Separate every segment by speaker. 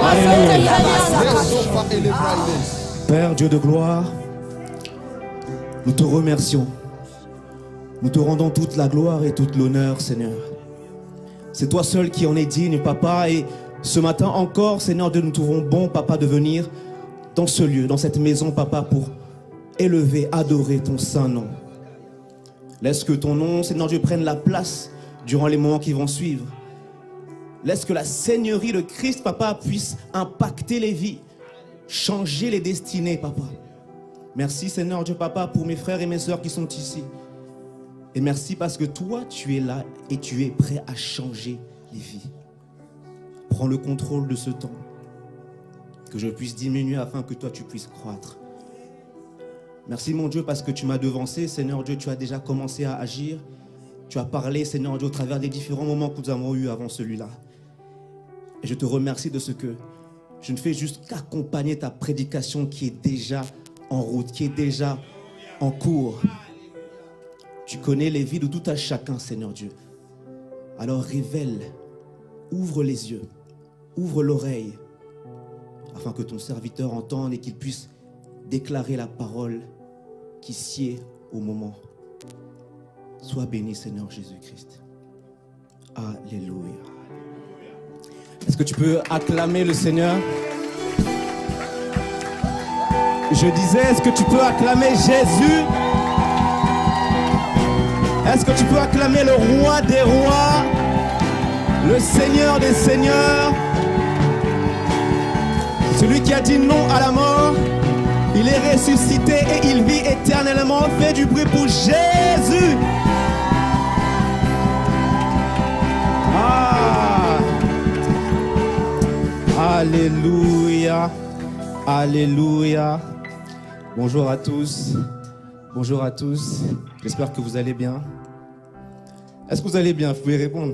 Speaker 1: Alléluia.
Speaker 2: Père Dieu de gloire, nous te remercions. Nous te rendons toute la gloire et toute l'honneur, Seigneur. C'est toi seul qui en es digne, Papa. Et ce matin encore, Seigneur Dieu, nous trouvons bon, Papa, de venir dans ce lieu, dans cette maison, Papa, pour élever, adorer ton saint nom. Laisse que ton nom, Seigneur Dieu, prenne la place durant les moments qui vont suivre. Laisse que la Seigneurie de Christ, Papa, puisse impacter les vies, changer les destinées, Papa. Merci, Seigneur Dieu, Papa, pour mes frères et mes sœurs qui sont ici. Et merci parce que toi, tu es là et tu es prêt à changer les vies. Prends le contrôle de ce temps. Que je puisse diminuer afin que toi, tu puisses croître. Merci, mon Dieu, parce que tu m'as devancé. Seigneur Dieu, tu as déjà commencé à agir. Tu as parlé, Seigneur Dieu, au travers des différents moments que nous avons eus avant celui-là. Et je te remercie de ce que je ne fais juste qu'accompagner ta prédication qui est déjà en route, qui est déjà en cours. Tu connais les vies de tout à chacun, Seigneur Dieu. Alors révèle, ouvre les yeux, ouvre l'oreille, afin que ton serviteur entende et qu'il puisse déclarer la parole qui sied au moment. Sois béni, Seigneur Jésus-Christ. Alléluia. Est-ce que tu peux acclamer le Seigneur? Je disais, est-ce que tu peux acclamer Jésus? Est-ce que tu peux acclamer le roi des rois, le Seigneur des seigneurs, celui qui a dit non à la mort? Il est ressuscité et il vit éternellement. Fais du bruit pour Jésus. Ah. Alléluia. Alléluia. Bonjour à tous. Bonjour à tous. J'espère que vous allez bien. Est-ce que vous allez bien? Vous pouvez répondre.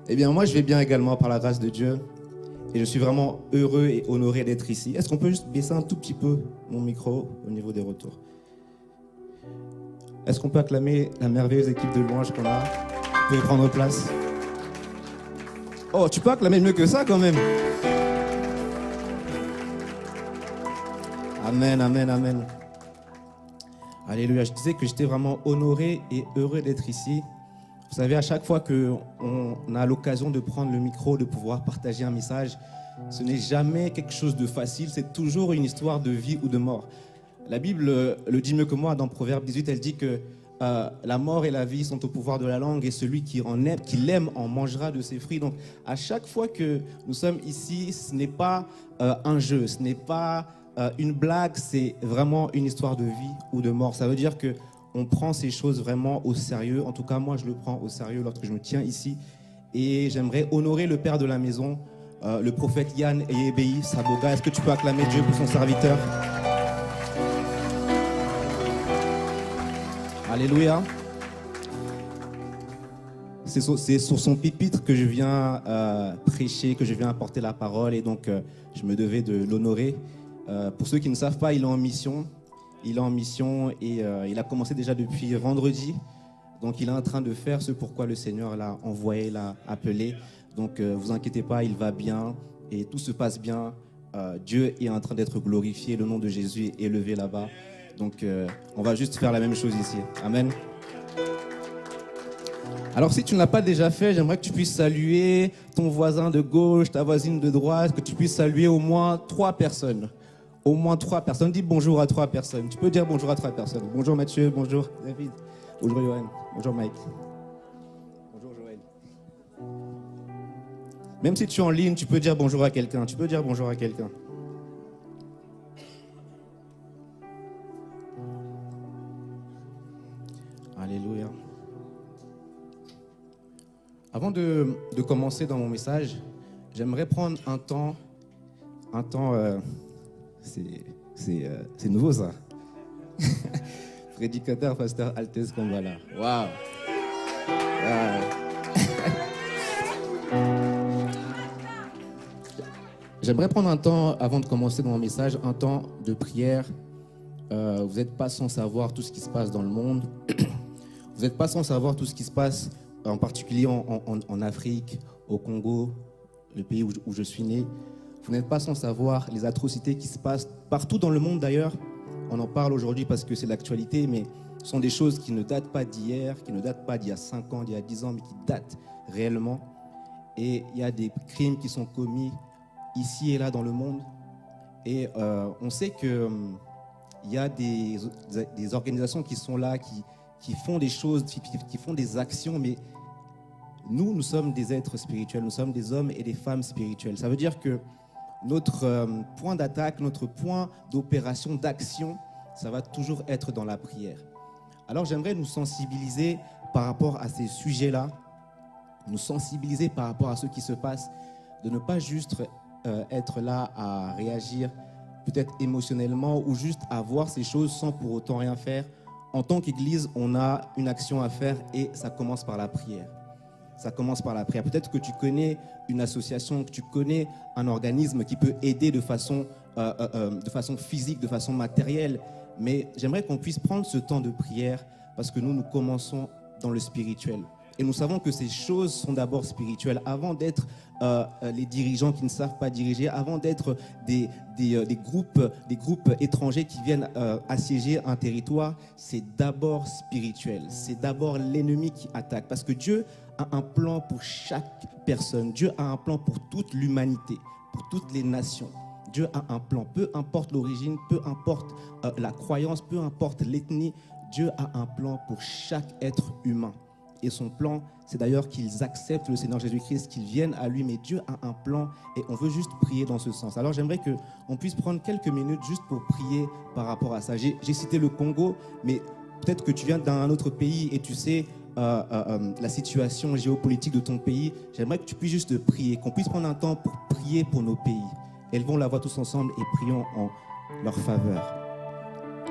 Speaker 2: Eh bien, moi, je vais bien également par la grâce de Dieu. Et je suis vraiment heureux et honoré d'être ici. Est-ce qu'on peut juste baisser un tout petit peu mon micro au niveau des retours? Est-ce qu'on peut acclamer la merveilleuse équipe de louanges qu'on a? Vous pouvez prendre place. Oh, tu peux acclamer mieux que ça quand même. Amen, amen, amen. Alléluia. Je disais que j'étais vraiment honoré et heureux d'être ici. Vous savez, à chaque fois qu'on a l'occasion de prendre le micro, de pouvoir partager un message, ce n'est jamais quelque chose de facile, c'est toujours une histoire de vie ou de mort. La Bible le dit mieux que moi dans Proverbe 18, elle dit que la mort et la vie sont au pouvoir de la langue et celui qui l'aime en mangera de ses fruits. Donc, à chaque fois que nous sommes ici, ce n'est pas un jeu, ce n'est pas une blague, c'est vraiment une histoire de vie ou de mort. Ça veut dire que on prend ces choses vraiment au sérieux. En tout cas, moi, je le prends au sérieux lorsque je me tiens ici. Et j'aimerais honorer le père de la maison, le prophète Yann Eyebei Saboga. Est-ce que tu peux acclamer Dieu pour son serviteur? Alléluia. C'est sur son pupitre que je viens prêcher, que je viens apporter la parole. Et donc, je me devais de l'honorer. Pour ceux qui ne savent pas, il est en mission. Il est en mission et il a commencé déjà depuis vendredi. Donc, il est en train de faire ce pourquoi le Seigneur l'a envoyé, l'a appelé. Donc, vous inquiétez pas, il va bien et tout se passe bien. Dieu est en train d'être glorifié, le nom de Jésus est élevé là-bas. Donc, on va juste faire la même chose ici. Amen. Alors, si tu ne l'as pas déjà fait, j'aimerais que tu puisses saluer ton voisin de gauche, ta voisine de droite, que tu puisses saluer au moins 3 personnes. Au moins 3 personnes. Dis bonjour à 3 personnes. Tu peux dire bonjour à 3 personnes. Bonjour Mathieu, bonjour David, bonjour Johan, bonjour Mike, bonjour Joël. Même si tu es en ligne, tu peux dire bonjour à quelqu'un. Tu peux dire bonjour à quelqu'un. Alléluia. Avant de commencer dans mon message, j'aimerais prendre un temps. C'est nouveau ça. Prédicateur, pasteur Altesse Kambala. Waouh. J'aimerais prendre un temps, avant de commencer dans mon message, un temps de prière. Vous n'êtes pas sans savoir tout ce qui se passe dans le monde. Vous n'êtes pas sans savoir tout ce qui se passe, en particulier en Afrique, au Congo, le pays où je suis né, vous n'êtes pas sans savoir les atrocités qui se passent partout dans le monde d'ailleurs. On en parle aujourd'hui parce que c'est l'actualité, mais ce sont des choses qui ne datent pas d'hier, qui ne datent pas d'il y a 5 ans, d'il y a 10 ans, mais qui datent réellement. Et il y a des crimes qui sont commis ici et là dans le monde. Et on sait qu'il y a des organisations qui sont là, qui font des choses, qui font des actions, mais nous sommes des êtres spirituels, nous sommes des hommes et des femmes spirituels. Ça veut dire que notre point d'attaque, notre point d'opération, d'action, ça va toujours être dans la prière. Alors j'aimerais nous sensibiliser par rapport à ces sujets-là, nous sensibiliser par rapport à ce qui se passe, de ne pas juste être là à réagir peut-être émotionnellement ou juste à voir ces choses sans pour autant rien faire. En tant qu'Église, on a une action à faire et ça commence par la prière. Ça commence par la prière. Peut-être que tu connais une association, que tu connais un organisme qui peut aider de façon physique, de façon matérielle. Mais j'aimerais qu'on puisse prendre ce temps de prière parce que nous commençons dans le spirituel. Et nous savons que ces choses sont d'abord spirituelles. Avant d'être les dirigeants qui ne savent pas diriger, avant d'être des groupes étrangers qui viennent assiéger un territoire, c'est d'abord spirituel. C'est d'abord l'ennemi qui attaque. Parce que Dieu a un plan pour chaque personne. Dieu a un plan pour toute l'humanité, pour toutes les nations. Dieu a un plan. Peu importe l'origine, peu importe la croyance, peu importe l'ethnie, Dieu a un plan pour chaque être humain. Et son plan, c'est d'ailleurs qu'ils acceptent le Seigneur Jésus-Christ, qu'ils viennent à lui. Mais Dieu a un plan et on veut juste prier dans ce sens. Alors j'aimerais qu'on puisse prendre quelques minutes juste pour prier par rapport à ça. J'ai cité le Congo, mais peut-être que tu viens d'un autre pays et tu sais la situation géopolitique de ton pays. J'aimerais que tu puisses juste prier, qu'on puisse prendre un temps pour prier pour nos pays. Élevons la voix tous ensemble et prions en leur faveur.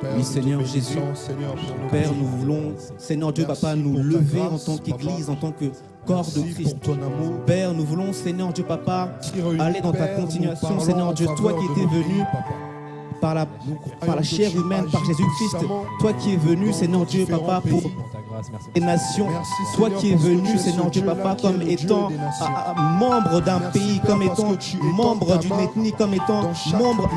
Speaker 1: Père,
Speaker 2: oui, Seigneur Jésus,
Speaker 1: Seigneur,
Speaker 2: Père, nous voulons, Seigneur Dieu, Papa, nous lever en tant qu'Église, en tant que corps de Christ. Père, nous voulons, Seigneur Dieu, Papa, aller dans ta continuation, Seigneur Dieu, toi qui étais venu par la chair humaine, par Jésus-Christ, toi qui es venu, Seigneur Dieu, Papa, pour les nations, toi qui es venu, Seigneur Dieu, Papa, comme étant membre d'un pays, comme étant membre d'une ethnie, comme étant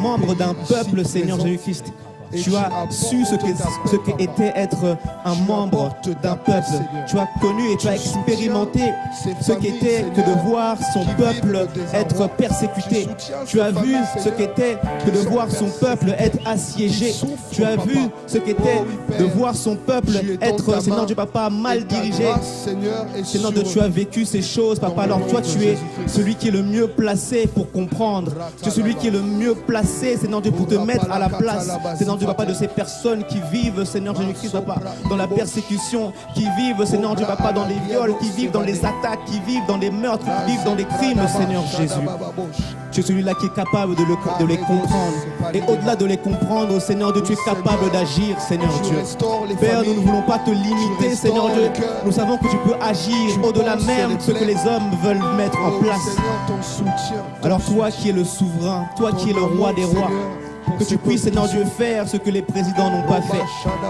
Speaker 2: membre d'un peuple, Seigneur Jésus-Christ. Tu as su ce qu'était être un membre d'un peuple. Tu as connu et tu as expérimenté ce qu'était que de voir son peuple être persécuté. Tu as vu ce qu'était que de voir son peuple être assiégé. Tu as vu ce qu'était de voir son peuple être, Seigneur Dieu, Papa, mal dirigé. Seigneur Dieu, tu as vécu ces choses, Papa. Alors toi, tu es celui qui est le mieux placé pour comprendre. Tu es celui qui est le mieux placé, Seigneur Dieu, pour te mettre à la place, Seigneur Dieu, Papa, de ces personnes qui vivent, Seigneur Jésus-Christ, Papa, dans la persécution, qui vivent, Seigneur Dieu, Papa, dans les viols, qui vivent dans les attaques, qui vivent dans les meurtres, qui vivent dans les crimes, Seigneur Jésus. Tu es celui-là qui est capable de les comprendre. Et au-delà de les comprendre, Seigneur Dieu, tu es capable d'agir, Seigneur Dieu. Père, nous ne voulons pas te limiter, Seigneur Dieu. Nous savons que tu peux agir au-delà même de ce que les hommes veulent mettre en place. Alors toi qui es le souverain, toi qui es le roi des rois, que tu puisses, Seigneur Dieu, faire ce que les présidents n'ont pas fait.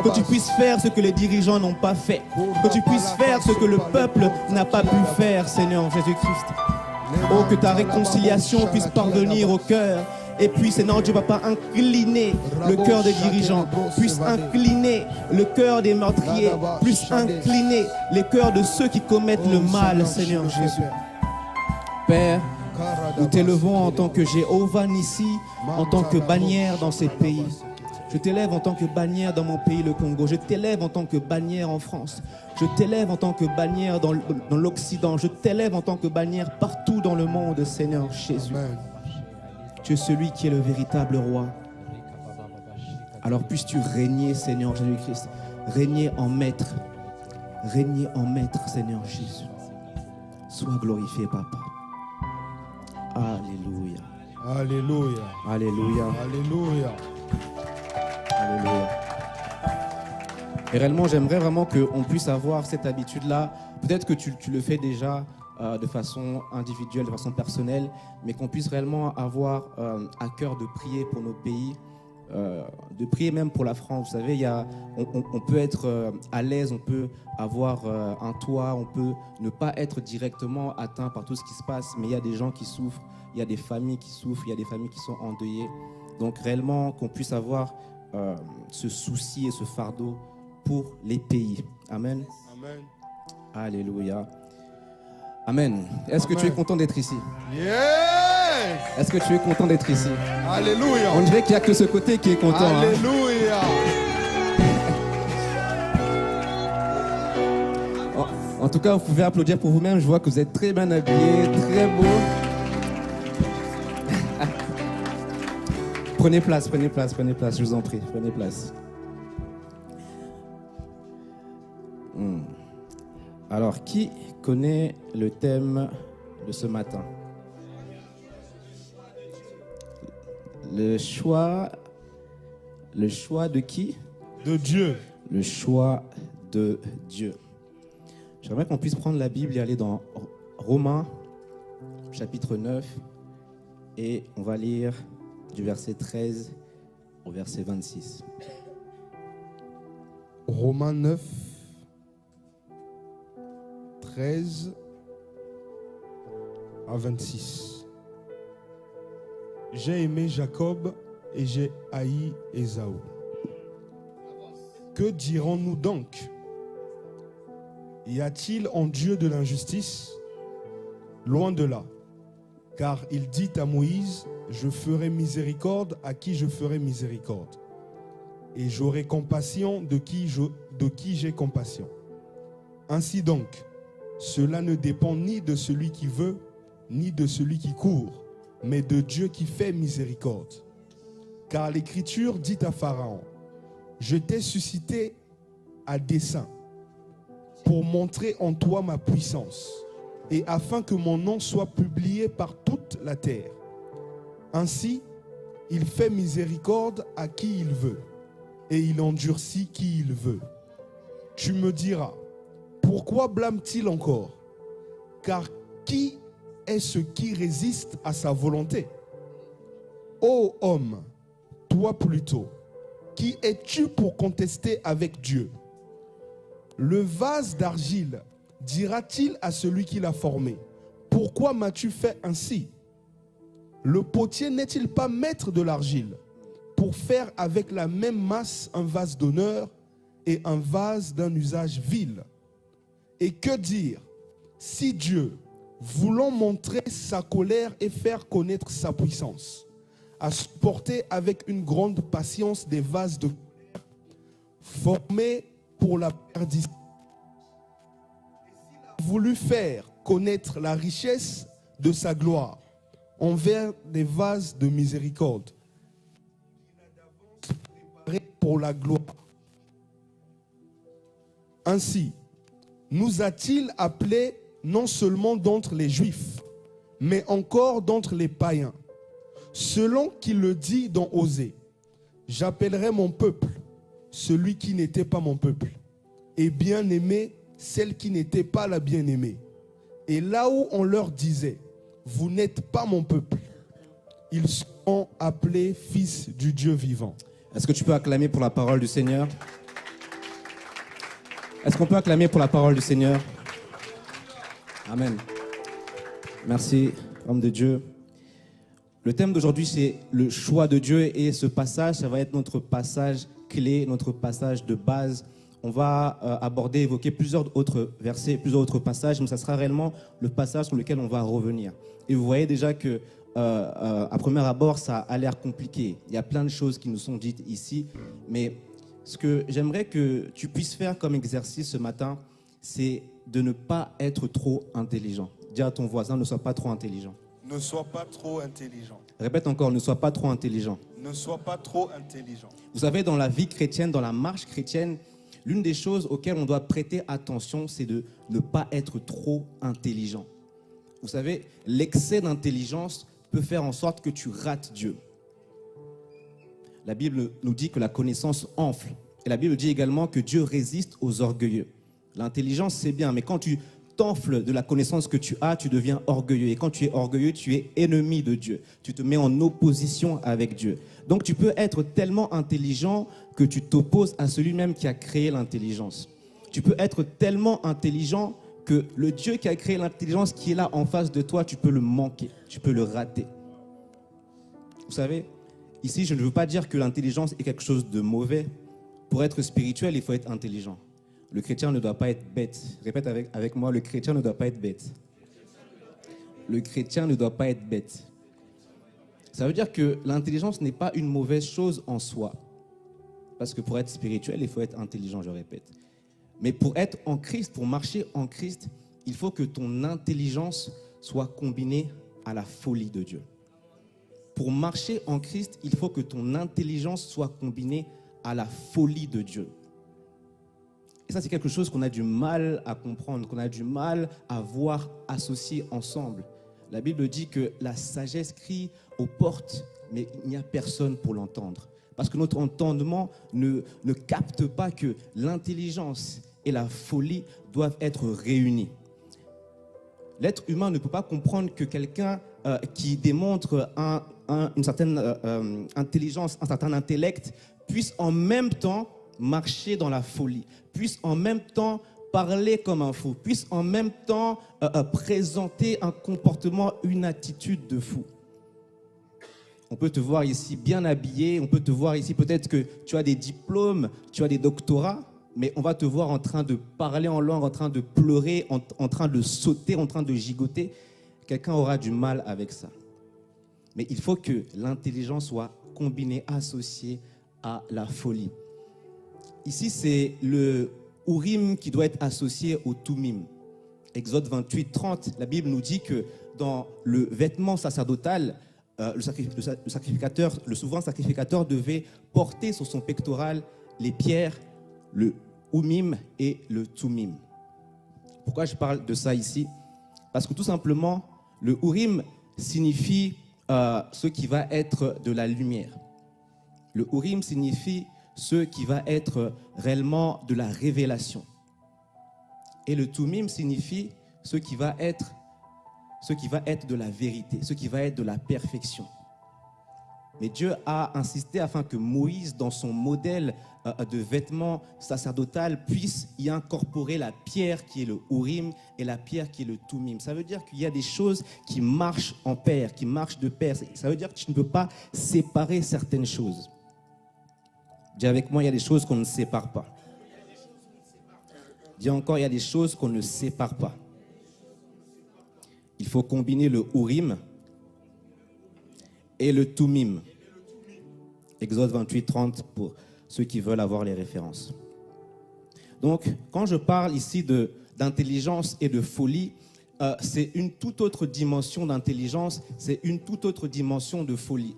Speaker 2: Que tu puisses faire ce que les dirigeants n'ont pas fait. Que tu puisses faire ce que le peuple n'a pas pu faire, Seigneur Jésus-Christ. Oh, que ta réconciliation puisse parvenir au cœur. Et puis, Seigneur Dieu, Papa, incliner le cœur des dirigeants, puisse incliner le cœur des meurtriers, puisse incliner les cœurs de ceux qui commettent le mal, Seigneur Jésus. Père, nous t'élevons en tant que Jéhovah Nissi, en tant que bannière dans ces pays. Je t'élève en tant que bannière dans mon pays, le Congo. Je t'élève en tant que bannière en France. Je t'élève en tant que bannière dans l'Occident. Je t'élève en tant que bannière partout dans le monde, Seigneur Jésus. Tu es celui qui est le véritable roi. Alors puisses-tu régner, Seigneur Jésus-Christ. Régner en maître. Régner en maître, Seigneur Jésus. Sois glorifié, Papa. Alléluia.
Speaker 1: Alléluia.
Speaker 2: Alléluia.
Speaker 1: Alléluia.
Speaker 2: Alléluia. Et réellement, j'aimerais vraiment qu'on puisse avoir cette habitude-là. Peut-être que tu le fais déjà de façon individuelle, de façon personnelle, mais qu'on puisse réellement avoir à cœur de prier pour nos pays. de prier même pour la France. Vous savez, on peut être à l'aise, on peut avoir un toit, on peut ne pas être directement atteint par tout ce qui se passe, mais il y a des gens qui souffrent, il y a des familles qui souffrent, il y a des familles qui sont endeuillées. Donc réellement qu'on puisse avoir ce souci et ce fardeau pour les pays. Amen.
Speaker 1: Amen.
Speaker 2: Alléluia. Amen. Est-ce que
Speaker 1: Amen.
Speaker 2: tu es content d'être ici?
Speaker 1: Yes.
Speaker 2: Est-ce que tu es content d'être ici?
Speaker 1: Alléluia.
Speaker 2: On dirait qu'il n'y a que ce côté qui est content. Hein.
Speaker 1: Alléluia.
Speaker 2: En tout cas, vous pouvez applaudir pour vous-même. Je vois que vous êtes très bien habillés, très beau. Prenez place, je vous en prie, prenez place. Alors, qui connaît le thème de ce matin? Le choix de qui?
Speaker 1: De Dieu.
Speaker 2: Le choix de Dieu. J'aimerais qu'on puisse prendre la Bible et aller dans Romains, chapitre 9, et on va lire du verset 13 au verset 26.
Speaker 1: Romains 9, 13 à 26. J'ai aimé Jacob et j'ai haï Ésaü. Que dirons-nous donc? Y a-t-il en Dieu de l'injustice? Loin de là. Car il dit à Moïse, je ferai miséricorde à qui je ferai miséricorde. Et j'aurai compassion de qui j'ai compassion. Ainsi donc, cela ne dépend ni de celui qui veut, ni de celui qui court, mais de Dieu qui fait miséricorde. Car l'Écriture dit à Pharaon, je t'ai suscité à dessein pour montrer en toi ma puissance et afin que mon nom soit publié par toute la terre. Ainsi, il fait miséricorde à qui il veut et il endurcit qui il veut. Tu me diras, pourquoi blâme-t-il encore? Car qui est ce qui résiste à sa volonté? Ô homme, toi plutôt, qui es-tu pour contester avec Dieu? Le vase d'argile dira-t-il à celui qui l'a formé, pourquoi m'as-tu fait ainsi? Le potier n'est-il pas maître de l'argile pour faire avec la même masse un vase d'honneur et un vase d'un usage vil? Et que dire si Dieu, voulant montrer sa colère et faire connaître sa puissance, a supporté avec une grande patience des vases de colère formés pour la perdition, et s'il a voulu faire connaître la richesse de sa gloire envers des vases de miséricorde qu'il a d'avance préparés pour la gloire. Ainsi, nous a-t-il appelés non seulement d'entre les Juifs, mais encore d'entre les païens, selon qu'il le dit dans Osée, j'appellerai mon peuple celui qui n'était pas mon peuple, et bien-aimé celle qui n'était pas la bien-aimée. Et là où on leur disait, vous n'êtes pas mon peuple, ils seront appelés fils du Dieu vivant.
Speaker 2: Est-ce que tu peux acclamer pour la parole du Seigneur? Est-ce qu'on peut acclamer pour la parole du Seigneur? Amen. Merci, homme de Dieu. Le thème d'aujourd'hui, c'est le choix de Dieu, et ce passage, ça va être notre passage clé, notre passage de base. On va évoquer plusieurs autres versets, plusieurs autres passages, mais ça sera réellement le passage sur lequel on va revenir. Et vous voyez déjà que, à premier abord, ça a l'air compliqué. Il y a plein de choses qui nous sont dites ici, mais ce que j'aimerais que tu puisses faire comme exercice ce matin, c'est de ne pas être trop intelligent. Dis à ton voisin, ne sois pas trop intelligent.
Speaker 1: Ne sois pas trop intelligent.
Speaker 2: Répète encore, ne sois pas trop intelligent.
Speaker 1: Ne sois pas trop intelligent.
Speaker 2: Vous savez, dans la vie chrétienne, dans la marche chrétienne, l'une des choses auxquelles on doit prêter attention, c'est de ne pas être trop intelligent. Vous savez, l'excès d'intelligence peut faire en sorte que tu rates Dieu. La Bible nous dit que la connaissance enfle. Et la Bible dit également que Dieu résiste aux orgueilleux. L'intelligence, c'est bien, mais quand tu t'enfles de la connaissance que tu as, tu deviens orgueilleux. Et quand tu es orgueilleux, tu es ennemi de Dieu. Tu te mets en opposition avec Dieu. Donc tu peux être tellement intelligent que tu t'opposes à celui même qui a créé l'intelligence. Tu peux être tellement intelligent que le Dieu qui a créé l'intelligence qui est là en face de toi, tu peux le manquer, tu peux le rater. Vous savez, ici, je ne veux pas dire que l'intelligence est quelque chose de mauvais. Pour être spirituel, il faut être intelligent. Le chrétien ne doit pas être bête. Répète avec moi, le chrétien ne doit pas être bête. Le chrétien ne doit pas être bête. Ça veut dire que l'intelligence n'est pas une mauvaise chose en soi. Parce que pour être spirituel, il faut être intelligent, je répète. Mais pour être en Christ, pour marcher en Christ, il faut que ton intelligence soit combinée à la folie de Dieu. Pour marcher en Christ, il faut que ton intelligence soit combinée à la folie de Dieu. Et ça, c'est quelque chose qu'on a du mal à comprendre, qu'on a du mal à voir associés ensemble. La Bible dit que la sagesse crie aux portes, mais il n'y a personne pour l'entendre. Parce que notre entendement ne capte pas que l'intelligence et la folie doivent être réunies. L'être humain ne peut pas comprendre que quelqu'un qui démontre une certaine intelligence, un certain intellect, puisse en même temps marcher dans la folie, puisse en même temps parler comme un fou, puisse en même temps présenter un comportement, une attitude de fou. On peut te voir ici bien habillé, on peut te voir ici peut-être que tu as des diplômes, tu as des doctorats, mais on va te voir en train de parler en langue, en train de pleurer, en train de sauter, en train de gigoter. Quelqu'un aura du mal avec ça. Mais il faut que l'intelligence soit combinée, associée à la folie. Ici, c'est le Urim qui doit être associé au Tumim. Exode 28, 30, la Bible nous dit que dans le vêtement sacerdotal, le souverain sacrificateur devait porter sur son pectoral les pierres, le Umim et le Tumim. Pourquoi je parle de ça ici? Parce que tout simplement, le Urim signifie ce qui va être de la lumière. Le Urim signifie ce qui va être réellement de la révélation. Et le Tumim signifie ce qui va être de la vérité, ce qui va être de la perfection. Mais Dieu a insisté afin que Moïse, dans son modèle de vêtements sacerdotal, puisse y incorporer la pierre qui est le Urim et la pierre qui est le Tumim. Ça veut dire qu'il y a des choses qui marchent en pair, qui marchent de pair. Ça veut dire que tu ne peux pas séparer certaines choses. Dis avec moi, il y a des choses qu'on ne sépare pas. Dis encore, il y a des choses qu'on ne sépare pas. Il faut combiner le Urim et le Tumim. Exode 28, 30 pour ceux qui veulent avoir les références. Donc, quand je parle ici d'intelligence et de folie, c'est une toute autre dimension d'intelligence, c'est une toute autre dimension de folie.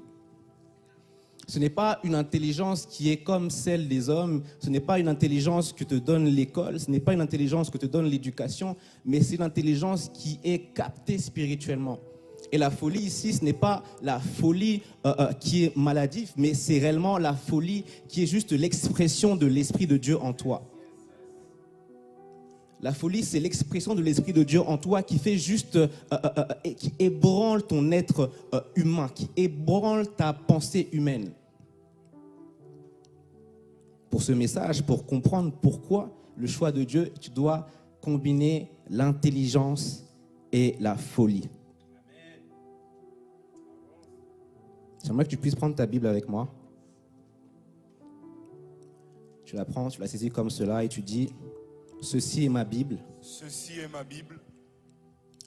Speaker 2: Ce n'est pas une intelligence qui est comme celle des hommes, ce n'est pas une intelligence que te donne l'école, ce n'est pas une intelligence que te donne l'éducation, mais c'est une intelligence qui est captée spirituellement. Et la folie ici, ce n'est pas la folie qui est maladive, mais c'est réellement la folie qui est juste l'expression de l'Esprit de Dieu en toi. La folie, c'est l'expression de l'Esprit de Dieu en toi qui fait juste, qui ébranle ton être humain, qui ébranle ta pensée humaine. Pour ce message, pour comprendre pourquoi le choix de Dieu, tu dois combiner l'intelligence et la folie. J'aimerais que tu puisses prendre ta Bible avec moi. Tu la prends, tu la saisis comme cela et tu dis... Ceci est ma Bible.
Speaker 1: Ceci est ma Bible.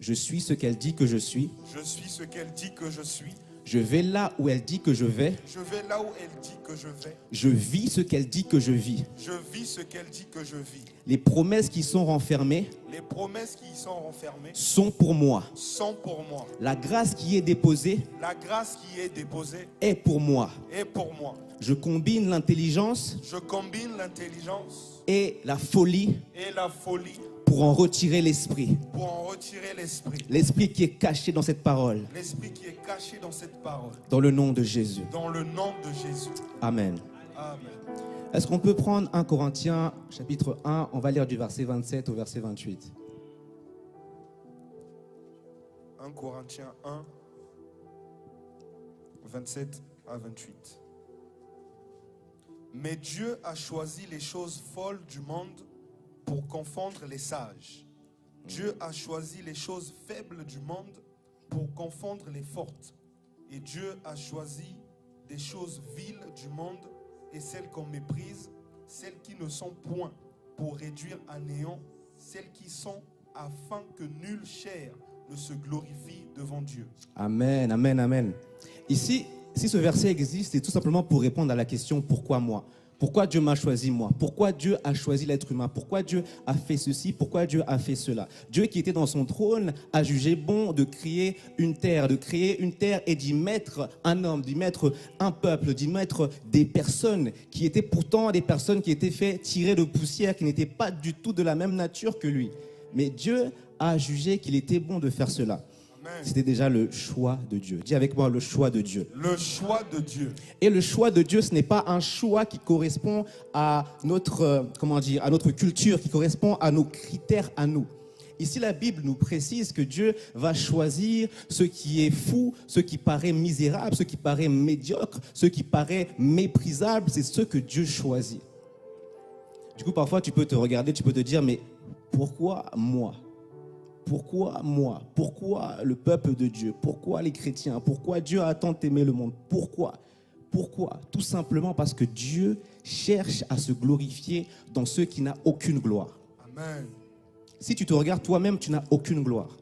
Speaker 2: Je suis ce qu'elle dit que je suis.
Speaker 1: Je suis ce qu'elle dit que je suis.
Speaker 2: Je vais là où elle dit que je vais.
Speaker 1: Je vais là où elle dit que je vais.
Speaker 2: Je vis ce qu'elle dit que je vis.
Speaker 1: Je vis ce qu'elle dit que je vis.
Speaker 2: Les promesses qui sont renfermées.
Speaker 1: Les promesses qui y sont renfermées.
Speaker 2: Sont pour moi.
Speaker 1: Sont pour moi.
Speaker 2: La grâce qui est déposée.
Speaker 1: La grâce qui est déposée.
Speaker 2: Est pour moi.
Speaker 1: Est pour moi.
Speaker 2: Je combine l'intelligence.
Speaker 1: Je combine l'intelligence.
Speaker 2: Et la folie.
Speaker 1: Et la folie.
Speaker 2: Pour en retirer l'esprit.
Speaker 1: Pour en retirer l'esprit.
Speaker 2: L'esprit qui est caché dans cette parole.
Speaker 1: L'esprit qui est caché dans cette parole.
Speaker 2: Dans le nom de Jésus.
Speaker 1: Dans le nom de Jésus.
Speaker 2: Amen.
Speaker 1: Amen.
Speaker 2: Est-ce qu'on peut prendre 1 Corinthiens chapitre 1, on va lire du verset 27 au verset 28.
Speaker 1: 1 Corinthiens 1, 27 à 28. Mais Dieu a choisi les choses folles du monde pour confondre les sages. Dieu a choisi les choses faibles du monde pour confondre les fortes. Et Dieu a choisi des choses viles du monde et celles qu'on méprise, celles qui ne sont point, pour réduire à néant celles qui sont, afin que nulle chair ne se glorifie devant Dieu.
Speaker 2: Amen, amen, amen. Ici, si ce verset existe, c'est tout simplement pour répondre à la question « Pourquoi moi ?» Pourquoi Dieu m'a choisi moi? Pourquoi Dieu a choisi l'être humain? Pourquoi Dieu a fait ceci? Pourquoi Dieu a fait cela? Dieu qui était dans son trône a jugé bon de créer une terre, et d'y mettre un homme, d'y mettre un peuple, d'y mettre des personnes qui étaient pourtant des personnes qui étaient faites tirer de poussière, qui n'étaient pas du tout de la même nature que lui. Mais Dieu a jugé qu'il était bon de faire cela. C'était déjà le choix de Dieu. Dis avec moi, le choix de Dieu.
Speaker 1: Le choix de Dieu.
Speaker 2: Et le choix de Dieu, ce n'est pas un choix qui correspond à notre, à notre culture, qui correspond à nos critères à nous. Ici, la Bible nous précise que Dieu va choisir ce qui est fou, ce qui paraît misérable, ce qui paraît médiocre, ce qui paraît méprisable. C'est ce que Dieu choisit. Du coup, parfois, tu peux te regarder, tu peux te dire, mais pourquoi moi ? Pourquoi moi? Pourquoi le peuple de Dieu? Pourquoi les chrétiens? Pourquoi Dieu a tant aimé le monde? Pourquoi? Pourquoi? Tout simplement parce que Dieu cherche à se glorifier dans ceux qui n'ont aucune gloire.
Speaker 1: Amen.
Speaker 2: Si tu te regardes toi-même, tu n'as aucune gloire.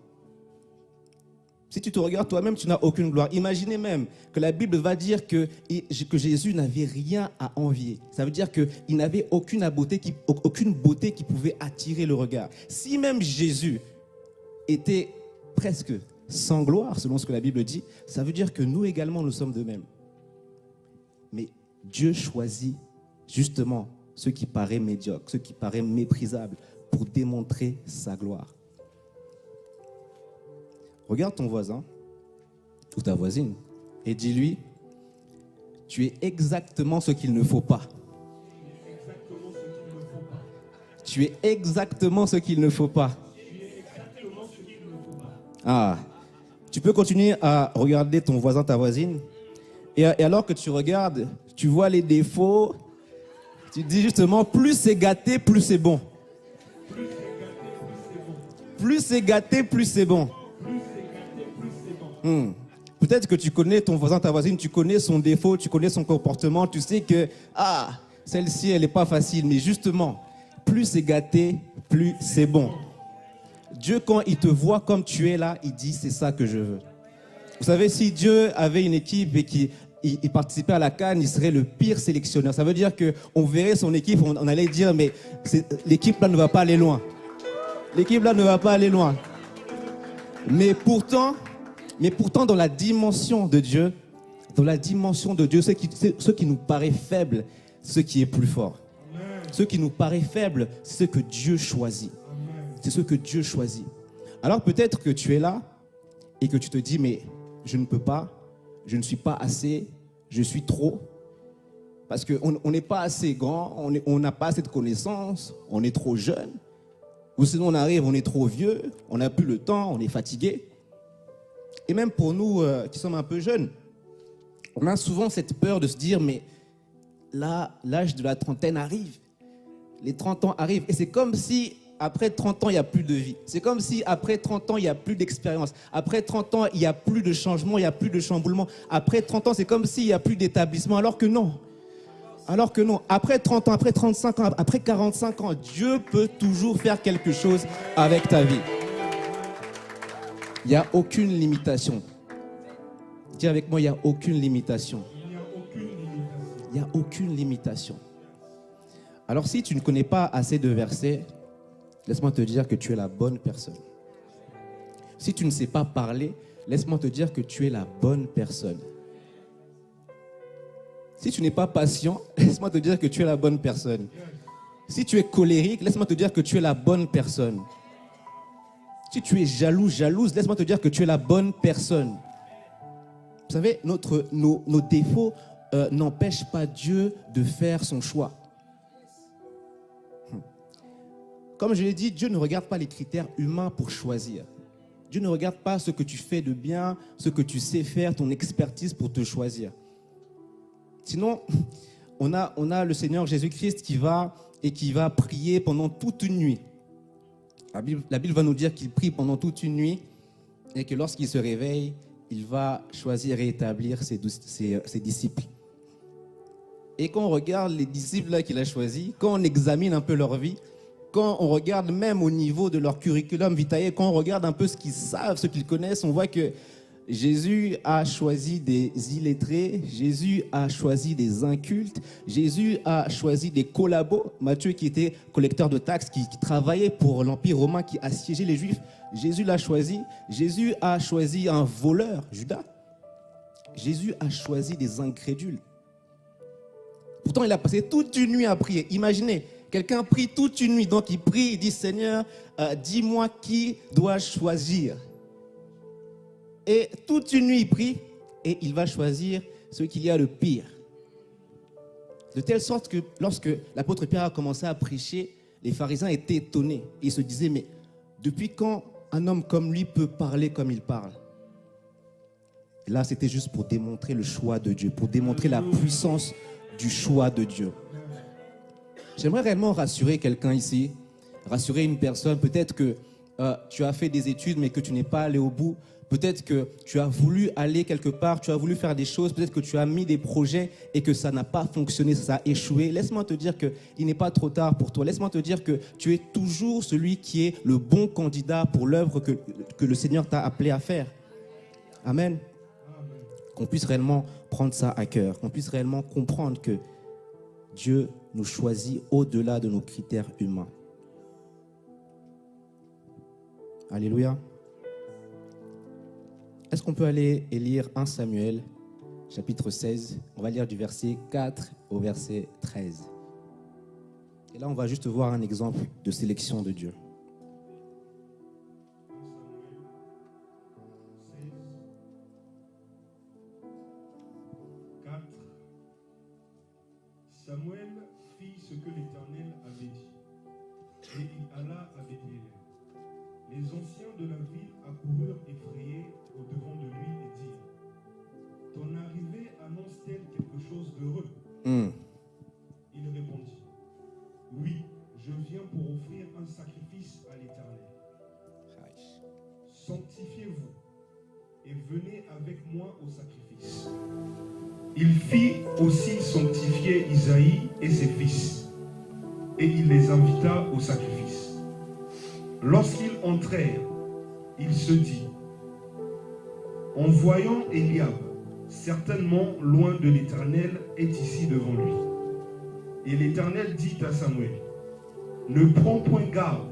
Speaker 2: Si tu te regardes toi-même, tu n'as aucune gloire. Imaginez même que la Bible va dire que Jésus n'avait rien à envier. Ça veut dire qu'il n'avait aucune beauté qui pouvait attirer le regard. Si même Jésus était presque sans gloire, selon ce que la Bible dit, ça veut dire que nous également, nous sommes de même. Mais Dieu choisit justement ce qui paraît médiocre, ce qui paraît méprisable, pour démontrer sa gloire. Regarde ton voisin ou ta voisine et dis-lui, tu es exactement ce qu'il ne faut pas. Tu es exactement ce qu'il ne faut pas. Ah, tu peux continuer à regarder ton voisin, ta voisine, et alors que tu regardes, tu vois les défauts, tu te dis justement, plus c'est gâté, plus c'est bon. Plus c'est gâté, plus c'est bon. Peut-être que tu connais ton voisin, ta voisine, tu connais son défaut, tu connais son comportement, tu sais que, celle-ci, elle n'est pas facile, mais justement, plus c'est gâté, plus c'est bon. Dieu, quand il te voit comme tu es là, il dit, c'est ça que je veux. Vous savez, si Dieu avait une équipe et qu'il participait à la CAN, il serait le pire sélectionneur. Ça veut dire qu'on verrait son équipe, on allait dire, mais l'équipe là ne va pas aller loin. L'équipe là ne va pas aller loin. Mais pourtant, dans la dimension de Dieu, ce qui nous paraît faible, ce qui est plus fort. Ce qui nous paraît faible, c'est ce que Dieu choisit. C'est ce que Dieu choisit. Alors peut-être que tu es là et que tu te dis, mais je ne peux pas, je ne suis pas assez, je suis trop. Parce qu'on n'est pas assez grand, on n'a pas assez de connaissances, on est trop jeune. Ou sinon on arrive, on est trop vieux, on n'a plus le temps, on est fatigué. Et même pour nous qui sommes un peu jeunes, on a souvent cette peur de se dire, mais là, l'âge de la trentaine arrive. Les 30 ans arrivent. Et c'est comme si après 30 ans, il n'y a plus de vie. C'est comme si après 30 ans, il n'y a plus d'expérience. Après 30 ans, il n'y a plus de changement, il n'y a plus de chamboulement. Après 30 ans, c'est comme s'il n'y a plus d'établissement. Alors que non. Après 30 ans, après 35 ans, après 45 ans, Dieu peut toujours faire quelque chose avec ta vie. Il n'y a aucune limitation. Dis avec moi, il n'y a aucune limitation. Il n'y a aucune limitation. Alors si tu ne connais pas assez de versets, laisse-moi te dire que tu es la bonne personne. Si tu ne sais pas parler, laisse-moi te dire que tu es la bonne personne. Si tu n'es pas patient, laisse-moi te dire que tu es la bonne personne. Si tu es colérique, laisse-moi te dire que tu es la bonne personne. Si tu es jaloux, jalouse, laisse-moi te dire que tu es la bonne personne. Vous savez, nos défauts n'empêchent pas Dieu de faire son choix. Comme je l'ai dit, Dieu ne regarde pas les critères humains pour choisir. Dieu ne regarde pas ce que tu fais de bien, ce que tu sais faire, ton expertise pour te choisir. Sinon, on a le Seigneur Jésus-Christ qui va prier pendant toute une nuit. La Bible va nous dire qu'il prie pendant toute une nuit et que lorsqu'il se réveille, il va choisir et établir ses disciples. Et quand on regarde les disciples là qu'il a choisis, quand on examine un peu leur vie, quand on regarde même au niveau de leur curriculum vitae, quand on regarde un peu ce qu'ils savent, ce qu'ils connaissent, on voit que Jésus a choisi des illettrés, Jésus a choisi des incultes, Jésus a choisi des collabos, Matthieu qui était collecteur de taxes, qui travaillait pour l'Empire romain, qui assiégeait les Juifs, Jésus l'a choisi. Jésus a choisi un voleur, Judas. Jésus a choisi des incrédules. Pourtant, il a passé toute une nuit à prier. Imaginez, quelqu'un prie toute une nuit, donc il prie, il dit, Seigneur, dis-moi qui dois-je choisir. Et toute une nuit, il prie et il va choisir ce qu'il y a de pire. De telle sorte que lorsque l'apôtre Pierre a commencé à prêcher, les pharisiens étaient étonnés. Ils se disaient, mais depuis quand un homme comme lui peut parler comme il parle? Et là, c'était juste pour démontrer le choix de Dieu, pour démontrer la puissance du choix de Dieu. J'aimerais réellement rassurer quelqu'un ici, rassurer une personne. Peut-être que tu as fait des études, mais que tu n'es pas allé au bout. Peut-être que tu as voulu aller quelque part, tu as voulu faire des choses, peut-être que tu as mis des projets et que ça n'a pas fonctionné, ça a échoué. Laisse-moi te dire qu'il n'est pas trop tard pour toi. Laisse-moi te dire que tu es toujours celui qui est le bon candidat pour l'œuvre que le Seigneur t'a appelé à faire. Amen. Qu'on puisse réellement prendre ça à cœur, qu'on puisse réellement comprendre que Dieu nous choisit au-delà de nos critères humains. Alléluia. Est-ce qu'on peut aller et lire 1 Samuel, chapitre 16? On va lire du verset 4 au verset 13. Et là, on va juste voir un exemple de sélection de Dieu.
Speaker 1: Samuel fit ce que l'Éternel avait dit, et il alla avec Élie. Les anciens de la ville accoururent effrayés au-devant de lui et dirent, « Ton arrivée annonce-t-elle quelque chose d'heureux ?» Il répondit, « Oui, je viens pour offrir un sacrifice à l'Éternel. Sanctifiez-vous et venez avec moi au sacrifice. » Il fit aussi sanctifier Isaïe et ses fils, et il les invita au sacrifice. Lorsqu'ils entrèrent, il se dit, en voyant Eliab, certainement loin de l'Éternel est ici devant lui. Et l'Éternel dit à Samuel, ne prends point garde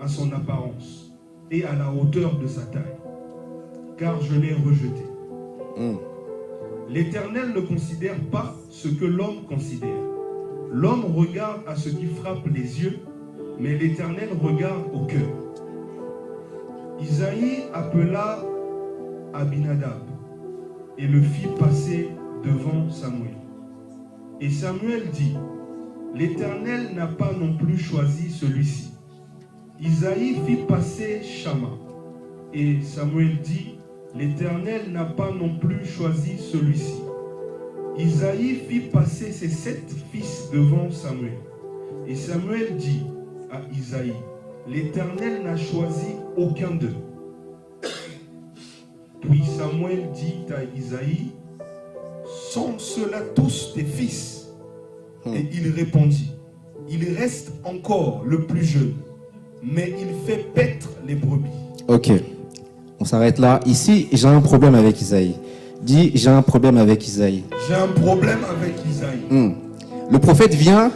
Speaker 1: à son apparence et à la hauteur de sa taille, car je l'ai rejeté. L'Éternel ne considère pas ce que l'homme considère. L'homme regarde à ce qui frappe les yeux, mais l'Éternel regarde au cœur. Isaïe appela Abinadab et le fit passer devant Samuel. Et Samuel dit, l'Éternel n'a pas non plus choisi celui-ci. Isaïe fit passer Shama. Et Samuel dit, l'Éternel n'a pas non plus choisi celui-ci. Isaïe fit passer ses 7 fils devant Samuel. Et Samuel dit à Isaïe, l'Éternel n'a choisi aucun d'eux. Puis Samuel dit à Isaïe, sont ceux-là tous tes fils? Et il répondit, il reste encore le plus jeune, mais il fait paître les brebis.
Speaker 2: Ok, on s'arrête là. Ici, j'ai un problème avec Isaïe. Dis, j'ai un problème avec Isaïe.
Speaker 1: J'ai un problème avec Isaïe.
Speaker 2: Le prophète vient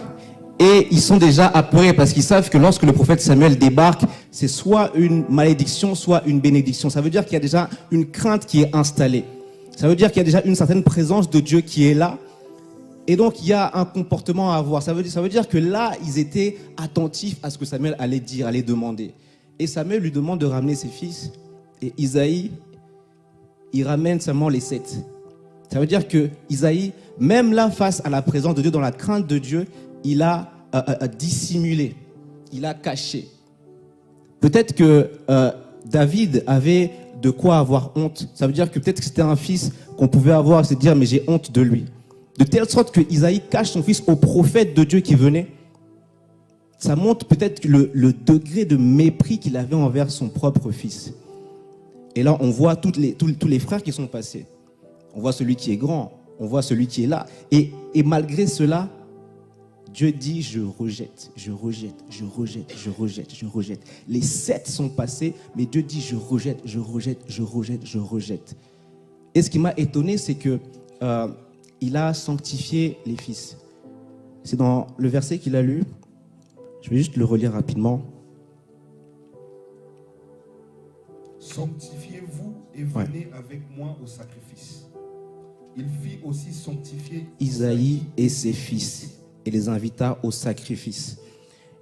Speaker 2: et ils sont déjà apeurés parce qu'ils savent que lorsque le prophète Samuel débarque, c'est soit une malédiction, soit une bénédiction. Ça veut dire qu'il y a déjà une crainte qui est installée. Ça veut dire qu'il y a déjà une certaine présence de Dieu qui est là. Et donc, il y a un comportement à avoir. Ça veut dire que là, ils étaient attentifs à ce que Samuel allait dire, allait demander. Et Samuel lui demande de ramener ses fils. Et Isaïe, il ramène seulement les 7. Ça veut dire que Isaïe, même là, face à la présence de Dieu, dans la crainte de Dieu, il a dissimulé, il a caché. Peut-être que David avait de quoi avoir honte. Ça veut dire que peut-être que c'était un fils qu'on pouvait avoir, c'est dire mais j'ai honte de lui. De telle sorte que Isaïe cache son fils au prophète de Dieu qui venait. Ça montre peut-être le degré de mépris qu'il avait envers son propre fils. Et là, on voit tous les frères qui sont passés. On voit celui qui est grand, on voit celui qui est là. Et malgré cela, Dieu dit, je rejette, je rejette, je rejette, je rejette, je rejette. Les 7 sont passés, mais Dieu dit, je rejette, je rejette, je rejette, je rejette. Et ce qui m'a étonné, c'est que il a sanctifié les fils. C'est dans le verset qu'il a lu. Je vais juste le relire rapidement.
Speaker 1: Sanctifiez-vous et venez avec moi au sacrifice. Il fit aussi sanctifier
Speaker 2: Isaïe et ses fils et les invita au sacrifice.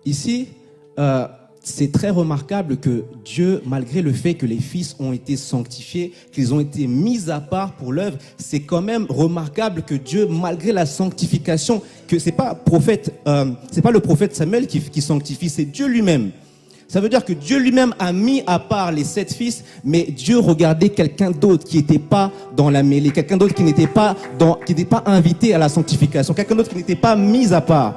Speaker 2: Ici, c'est très remarquable que Dieu, malgré le fait que les fils ont été sanctifiés, qu'ils ont été mis à part pour l'œuvre, c'est quand même remarquable que Dieu, malgré la sanctification, que c'est pas le prophète Samuel qui sanctifie, c'est Dieu lui-même. Ça veut dire que Dieu lui-même a mis à part les 7 fils, mais Dieu regardait quelqu'un d'autre qui n'était pas dans la mêlée, quelqu'un d'autre qui n'était pas invité à la sanctification, quelqu'un d'autre qui n'était pas mis à part.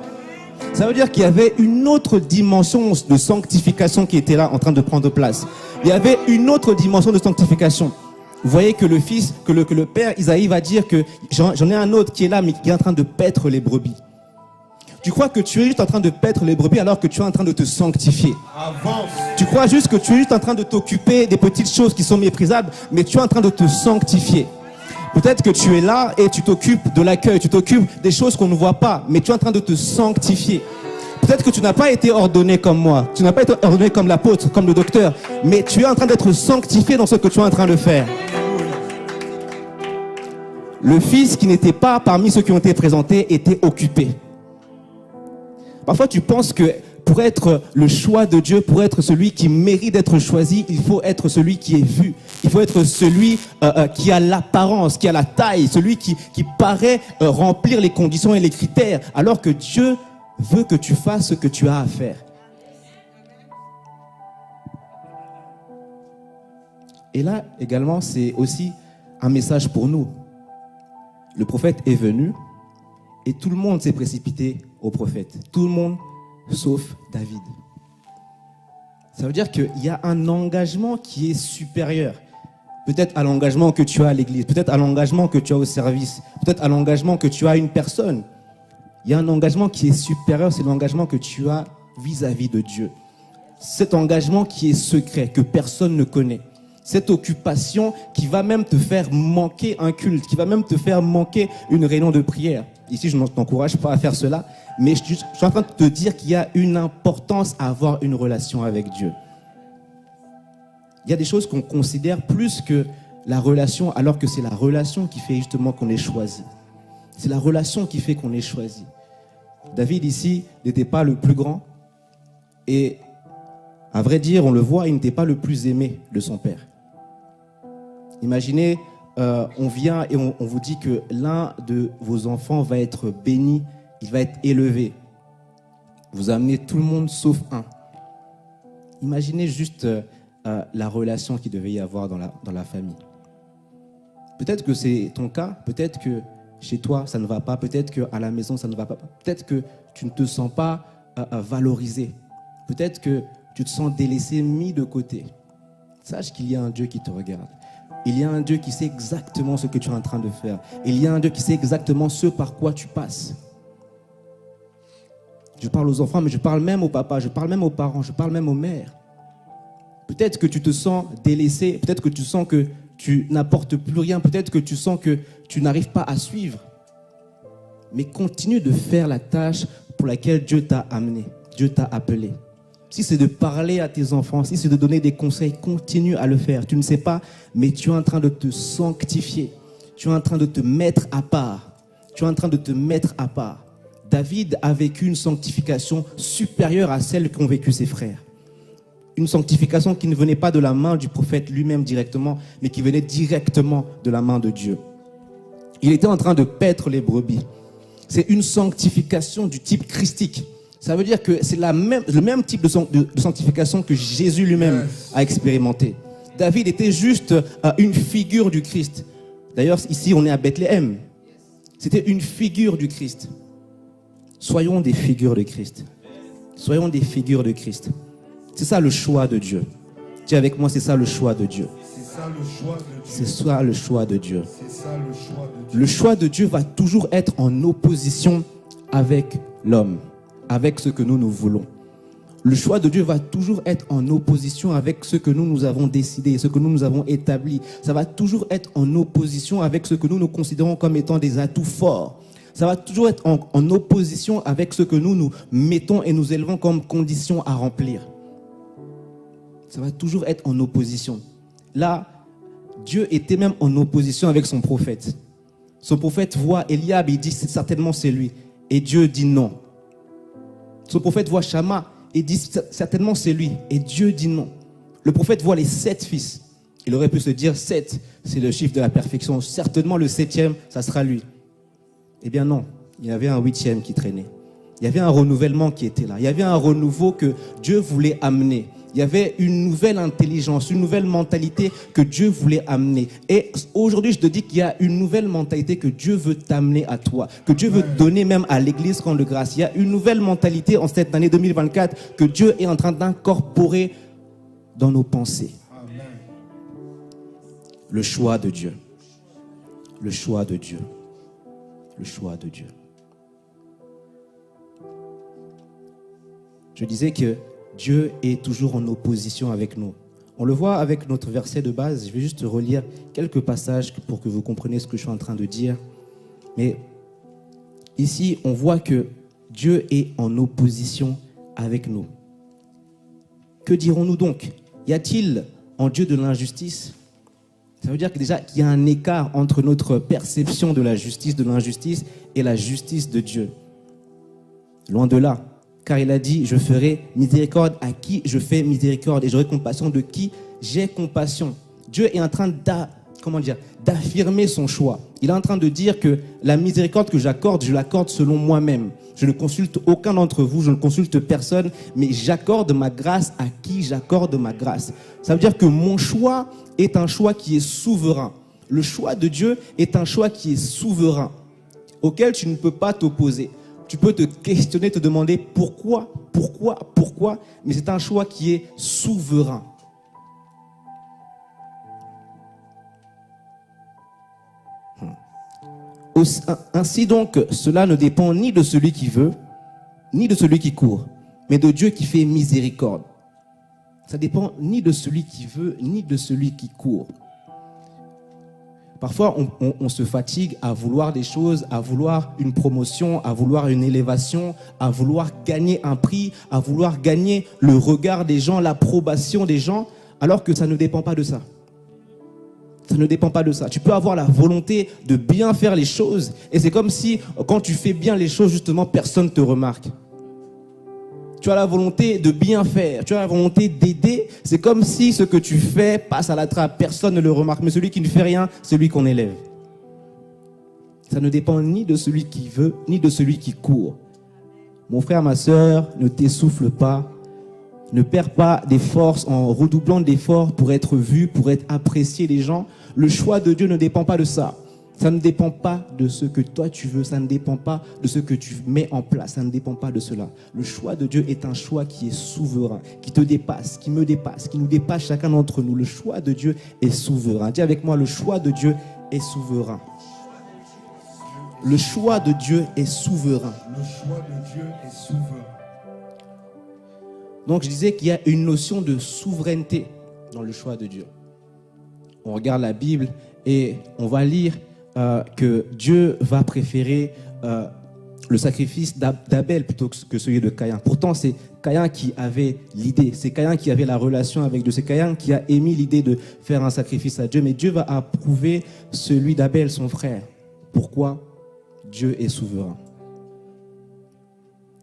Speaker 2: Ça veut dire qu'il y avait une autre dimension de sanctification qui était là en train de prendre place. Il y avait une autre dimension de sanctification. Vous voyez que le fils, que le père Isaïe va dire que j'en ai un autre qui est là, mais qui est en train de paître les brebis. Tu crois que tu es juste en train de paître les brebis alors que tu es en train de te sanctifier.
Speaker 1: Avance.
Speaker 2: Tu crois juste que tu es juste en train de t'occuper des petites choses qui sont méprisables, mais tu es en train de te sanctifier. Peut-être que tu es là et tu t'occupes de l'accueil, tu t'occupes des choses qu'on ne voit pas, mais tu es en train de te sanctifier. Peut-être que tu n'as pas été ordonné comme moi, tu n'as pas été ordonné comme l'apôtre, comme le docteur, mais tu es en train d'être sanctifié dans ce que tu es en train de faire. Le fils qui n'était pas parmi ceux qui ont été présentés était occupé. Parfois, tu penses que pour être le choix de Dieu, pour être celui qui mérite d'être choisi, il faut être celui qui est vu. Il faut être celui qui a l'apparence, qui a la taille, celui qui paraît remplir les conditions et les critères, alors que Dieu veut que tu fasses ce que tu as à faire. Et là, également, c'est aussi un message pour nous. Le prophète est venu et tout le monde s'est précipité au prophète. Tout le monde, sauf David. Ça veut dire qu'il y a un engagement qui est supérieur. Peut-être à l'engagement que tu as à l'église, peut-être à l'engagement que tu as au service, peut-être à l'engagement que tu as à une personne. Il y a un engagement qui est supérieur, c'est l'engagement que tu as vis-à-vis de Dieu. Cet engagement qui est secret, que personne ne connaît. Cette occupation qui va même te faire manquer un culte, qui va même te faire manquer une réunion de prière. Ici, je ne t'encourage pas à faire cela, mais je suis en train de te dire qu'il y a une importance à avoir une relation avec Dieu. Il y a des choses qu'on considère plus que la relation, alors que c'est la relation qui fait justement qu'on est choisi. C'est la relation qui fait qu'on est choisi. David ici n'était pas le plus grand et à vrai dire, on le voit, il n'était pas le plus aimé de son père. Imaginez, on vient et on vous dit que l'un de vos enfants va être béni, il va être élevé. Vous amenez tout le monde sauf un. Imaginez juste la relation qu'il devait y avoir dans la famille. Peut-être que c'est ton cas, peut-être que chez toi ça ne va pas, peut-être qu'à la maison ça ne va pas, peut-être que tu ne te sens pas valorisé, peut-être que tu te sens délaissé, mis de côté. Sache qu'il y a un Dieu qui te regarde. Il y a un Dieu qui sait exactement ce que tu es en train de faire. Il y a un Dieu qui sait exactement ce par quoi tu passes. Je parle aux enfants, mais je parle même aux papas, je parle même aux parents, je parle même aux mères. Peut-être que tu te sens délaissé, peut-être que tu sens que tu n'apportes plus rien, peut-être que tu sens que tu n'arrives pas à suivre. Mais continue de faire la tâche pour laquelle Dieu t'a amené, Dieu t'a appelé. Si c'est de parler à tes enfants, si c'est de donner des conseils, continue à le faire. Tu ne sais pas, mais tu es en train de te sanctifier. Tu es en train de te mettre à part. Tu es en train de te mettre à part. David a vécu une sanctification supérieure à celle qu'ont vécu ses frères. Une sanctification qui ne venait pas de la main du prophète lui-même directement, mais qui venait directement de la main de Dieu. Il était en train de paître les brebis. C'est une sanctification du type christique. Ça veut dire que c'est le même type de sanctification que Jésus lui-même a expérimenté. David était juste une figure du Christ. D'ailleurs, ici, on est à Bethléem. C'était une figure du Christ. Soyons des figures de Christ. Soyons des figures de Christ. C'est ça le choix de Dieu. Dis avec moi, c'est ça le choix de Dieu.
Speaker 1: C'est ça le choix de Dieu.
Speaker 2: C'est ça le choix de Dieu.
Speaker 1: C'est ça le choix de Dieu.
Speaker 2: Le choix de Dieu va toujours être en opposition avec l'homme, avec ce que nous voulons. Le choix de Dieu va toujours être en opposition avec ce que nous avons décidé, ce que nous avons établi. Ça va toujours être en opposition avec ce que nous considérons comme étant des atouts forts. Ça va toujours être en opposition avec ce que nous mettons et nous élevons comme condition à remplir. Ça va toujours être en opposition. Là, Dieu était même en opposition avec son prophète. Son prophète voit Eliab et il dit certainement c'est lui. Et Dieu dit non. Son prophète voit Shama et dit certainement c'est lui. Et Dieu dit non. Le prophète voit les 7 fils. Il aurait pu se dire 7, c'est le chiffre de la perfection. Certainement le 7e, ça sera lui. Eh bien non, il y avait un 8e qui traînait. Il y avait un renouvellement qui était là. Il y avait un renouveau que Dieu voulait amener. Il y avait une nouvelle intelligence, une nouvelle mentalité que Dieu voulait amener. Et aujourd'hui, je te dis qu'il y a une nouvelle mentalité que Dieu veut t'amener à toi, que Dieu veut donner même à l'Église Camp de Grâce. Il y a une nouvelle mentalité en cette année 2024 que Dieu est en train d'incorporer dans nos pensées.
Speaker 1: Amen.
Speaker 2: Le choix de Dieu. Le choix de Dieu. Le choix de Dieu. Je disais que Dieu est toujours en opposition avec nous. On le voit avec notre verset de base. Je vais juste relire quelques passages pour que vous compreniez ce que je suis en train de dire. Mais ici, on voit que Dieu est en opposition avec nous. Que dirons-nous donc? Y a-t-il en Dieu de l'injustice? Ça veut dire que déjà qu'il y a un écart entre notre perception de la justice, de l'injustice et la justice de Dieu. Loin de là. Car il a dit, je ferai miséricorde à qui je fais miséricorde et j'aurai compassion de qui j'ai compassion. Dieu est en train d'affirmer son choix. Il est en train de dire que la miséricorde que j'accorde, je l'accorde selon moi-même. Je ne consulte aucun d'entre vous, je ne consulte personne, mais j'accorde ma grâce à qui j'accorde ma grâce. Ça veut dire que mon choix est un choix qui est souverain. Le choix de Dieu est un choix qui est souverain, auquel tu ne peux pas t'opposer. Tu peux te questionner, te demander pourquoi, mais c'est un choix qui est souverain. Ainsi donc, cela ne dépend ni de celui qui veut, ni de celui qui court, mais de Dieu qui fait miséricorde. Ça dépend ni de celui qui veut, ni de celui qui court. Parfois, on se fatigue à vouloir des choses, à vouloir une promotion, à vouloir une élévation, à vouloir gagner un prix, à vouloir gagner le regard des gens, l'approbation des gens, alors que ça ne dépend pas de ça. Ça ne dépend pas de ça. Tu peux avoir la volonté de bien faire les choses, et c'est comme si, quand tu fais bien les choses, justement, personne ne te remarque. Tu as la volonté de bien faire, tu as la volonté d'aider. C'est comme si ce que tu fais passe à la trappe, personne ne le remarque. Mais celui qui ne fait rien, c'est lui qu'on élève. Ça ne dépend ni de celui qui veut, ni de celui qui court. Mon frère, ma sœur, ne t'essouffle pas. Ne perds pas des forces en redoublant d'efforts pour être vu, pour être apprécié des gens. Le choix de Dieu ne dépend pas de ça. Ça ne dépend pas de ce que toi tu veux, ça ne dépend pas de ce que tu mets en place, ça ne dépend pas de cela. Le choix de Dieu est un choix qui est souverain, qui te dépasse, qui me dépasse, qui nous dépasse chacun d'entre nous. Le choix de Dieu est souverain. Dis avec moi, le choix de Dieu est souverain. Le choix de Dieu est souverain.
Speaker 1: Le choix de Dieu est souverain.
Speaker 2: Donc je disais qu'il y a une notion de souveraineté dans le choix de Dieu. On regarde la Bible et on va lire que Dieu va préférer le sacrifice d'Abel plutôt que celui de Caïn. Pourtant, c'est Caïn qui avait l'idée, c'est Caïn qui avait la relation avec Dieu, c'est Caïn qui a émis l'idée de faire un sacrifice à Dieu, mais Dieu va approuver celui d'Abel, son frère. Pourquoi? Dieu est souverain.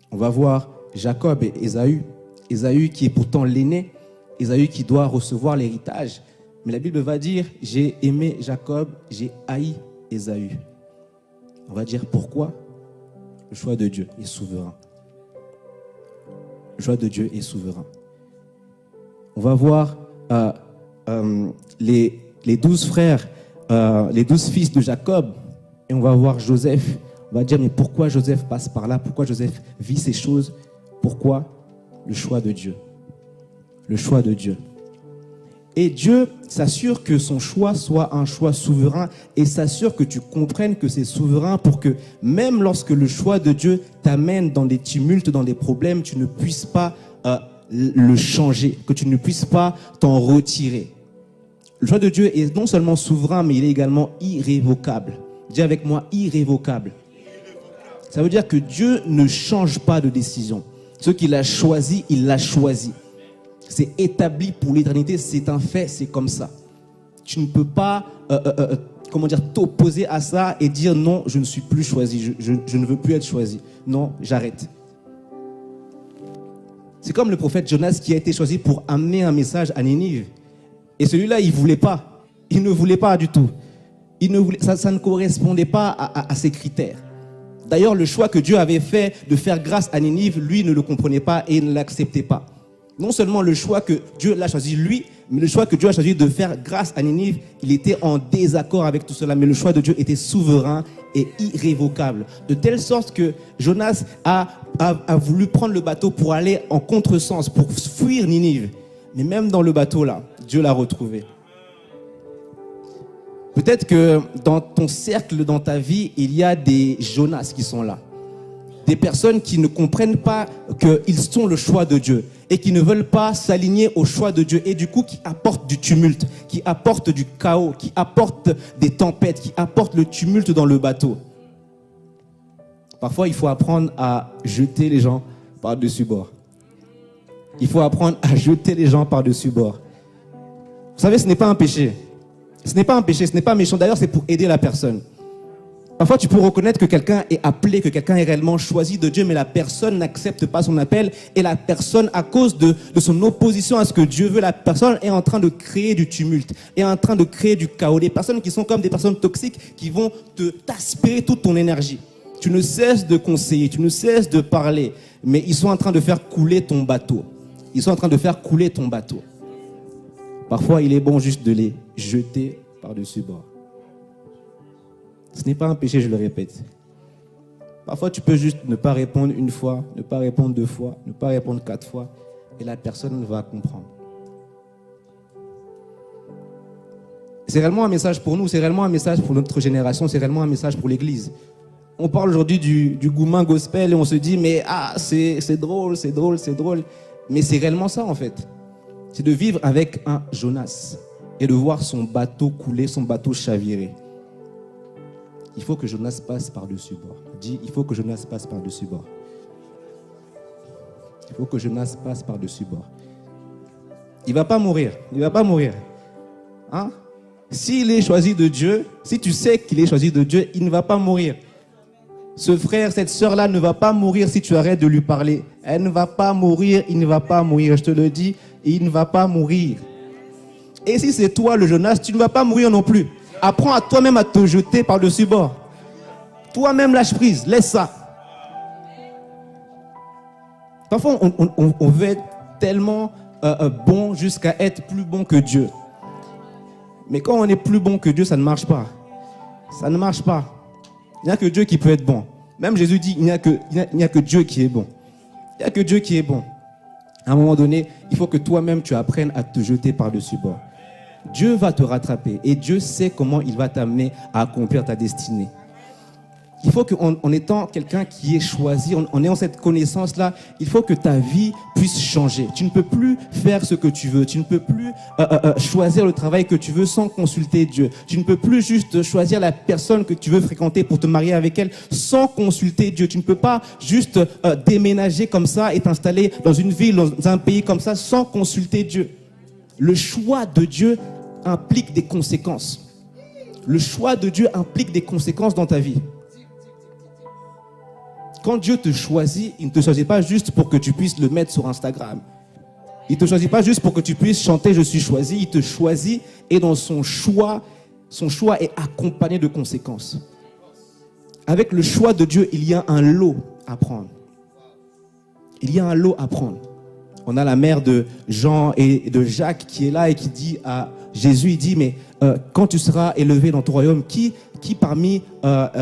Speaker 2: On va voir Jacob et Ésaü. Ésaü qui est pourtant l'aîné, Ésaü qui doit recevoir l'héritage. Mais la Bible va dire, j'ai aimé Jacob, j'ai haï Ésaü. On va dire pourquoi? Le choix de Dieu est souverain. le choix de Dieu est souverain. On va voir les 12 frères, les 12 fils de Jacob, et on va voir Joseph. On va dire, mais pourquoi Joseph passe par là? Pourquoi Joseph vit ces choses? Pourquoi? Le choix de Dieu. Le choix de Dieu. Et Dieu s'assure que son choix soit un choix souverain et s'assure que tu comprennes que c'est souverain pour que même lorsque le choix de Dieu t'amène dans des tumultes, dans des problèmes, tu ne puisses pas le changer, que tu ne puisses pas t'en retirer. Le choix de Dieu est non seulement souverain, mais il est également irrévocable. Dis avec moi, irrévocable. Ça veut dire que Dieu ne change pas de décision. Ce qu'il a choisi, il l'a choisi. C'est établi pour l'éternité, c'est un fait, c'est comme ça. Tu ne peux pas t'opposer à ça et dire non, je ne suis plus choisi, je ne veux plus être choisi. Non, j'arrête. C'est comme le prophète Jonas qui a été choisi pour amener un message à Ninive. Et celui-là, il ne voulait pas. Il ne voulait pas du tout. Ça ne correspondait pas à ses critères. D'ailleurs, le choix que Dieu avait fait de faire grâce à Ninive, lui ne le comprenait pas et ne l'acceptait pas. Non seulement le choix que Dieu l'a choisi lui, mais le choix que Dieu a choisi de faire grâce à Ninive, il était en désaccord avec tout cela. Mais le choix de Dieu était souverain et irrévocable. De telle sorte que Jonas a voulu prendre le bateau pour aller en contresens, pour fuir Ninive. Mais même dans le bateau là, Dieu l'a retrouvé. Peut-être que dans ton cercle, dans ta vie, il y a des Jonas qui sont là. Des personnes qui ne comprennent pas qu'ils sont le choix de Dieu et qui ne veulent pas s'aligner au choix de Dieu et du coup qui apportent du tumulte, qui apportent du chaos, qui apportent des tempêtes, qui apportent le tumulte dans le bateau. Parfois, il faut apprendre à jeter les gens par-dessus bord. Il faut apprendre à jeter les gens par-dessus bord. Vous savez, ce n'est pas un péché. Ce n'est pas un péché, ce n'est pas méchant. D'ailleurs, c'est pour aider la personne. Parfois, tu peux reconnaître que quelqu'un est appelé, que quelqu'un est réellement choisi de Dieu, mais la personne n'accepte pas son appel et la personne, à cause de son opposition à ce que Dieu veut, la personne est en train de créer du tumulte, est en train de créer du chaos. Des personnes qui sont comme des personnes toxiques qui vont t'aspirer toute ton énergie. Tu ne cesses de conseiller, tu ne cesses de parler, mais ils sont en train de faire couler ton bateau. Ils sont en train de faire couler ton bateau. Parfois, il est bon juste de les jeter par-dessus bord. Ce n'est pas un péché, je le répète. Parfois, tu peux juste ne pas répondre une fois, ne pas répondre 2 fois, ne pas répondre 4 fois, et la personne va comprendre. C'est réellement un message pour nous, c'est réellement un message pour notre génération, c'est réellement un message pour l'Église. On parle aujourd'hui du Goumin Gospel et on se dit, mais c'est drôle. Mais c'est réellement ça en fait. C'est de vivre avec un Jonas et de voir son bateau couler, son bateau chavirer. Il faut que Jonas passe par-dessus bord. Dis, il faut que Jonas passe par-dessus bord. Il faut que Jonas passe par-dessus bord. Il ne va pas mourir. Il ne va pas mourir. Hein? S'il est choisi de Dieu, si tu sais qu'il est choisi de Dieu, il ne va pas mourir. Ce frère, cette sœur-là ne va pas mourir si tu arrêtes de lui parler. Elle ne va pas mourir, il ne va pas mourir. Je te le dis, il ne va pas mourir. Et si c'est toi le Jonas, tu ne vas pas mourir non plus. Apprends à toi-même à te jeter par-dessus bord. Toi-même lâche prise, laisse ça. Parfois, on veut être tellement bon jusqu'à être plus bon que Dieu. Mais quand on est plus bon que Dieu, ça ne marche pas. Ça ne marche pas. Il n'y a que Dieu qui peut être bon. Même Jésus dit, il n'y a que Dieu qui est bon. Il n'y a que Dieu qui est bon. À un moment donné, il faut que toi-même, tu apprennes à te jeter par-dessus bord. Dieu va te rattraper et Dieu sait comment il va t'amener à accomplir ta destinée. Il faut qu'en étant quelqu'un qui est choisi, en ayant cette connaissance-là, il faut que ta vie puisse changer. Tu ne peux plus faire ce que tu veux. Tu ne peux plus choisir le travail que tu veux sans consulter Dieu. Tu ne peux plus juste choisir la personne que tu veux fréquenter pour te marier avec elle sans consulter Dieu. Tu ne peux pas juste déménager comme ça et t'installer dans une ville, dans un pays comme ça sans consulter Dieu. Le choix de Dieu implique des conséquences. Le choix de Dieu implique des conséquences dans ta vie. Quand Dieu te choisit, il ne te choisit pas juste pour que tu puisses le mettre sur Instagram. Il ne te choisit pas juste pour que tu puisses chanter « Je suis choisi ». Il te choisit et dans son choix est accompagné de conséquences. Avec le choix de Dieu, il y a un lot à prendre. Il y a un lot à prendre. On a la mère de Jean et de Jacques qui est là et qui dit à Jésus, il dit, mais quand tu seras élevé dans ton royaume, qui parmi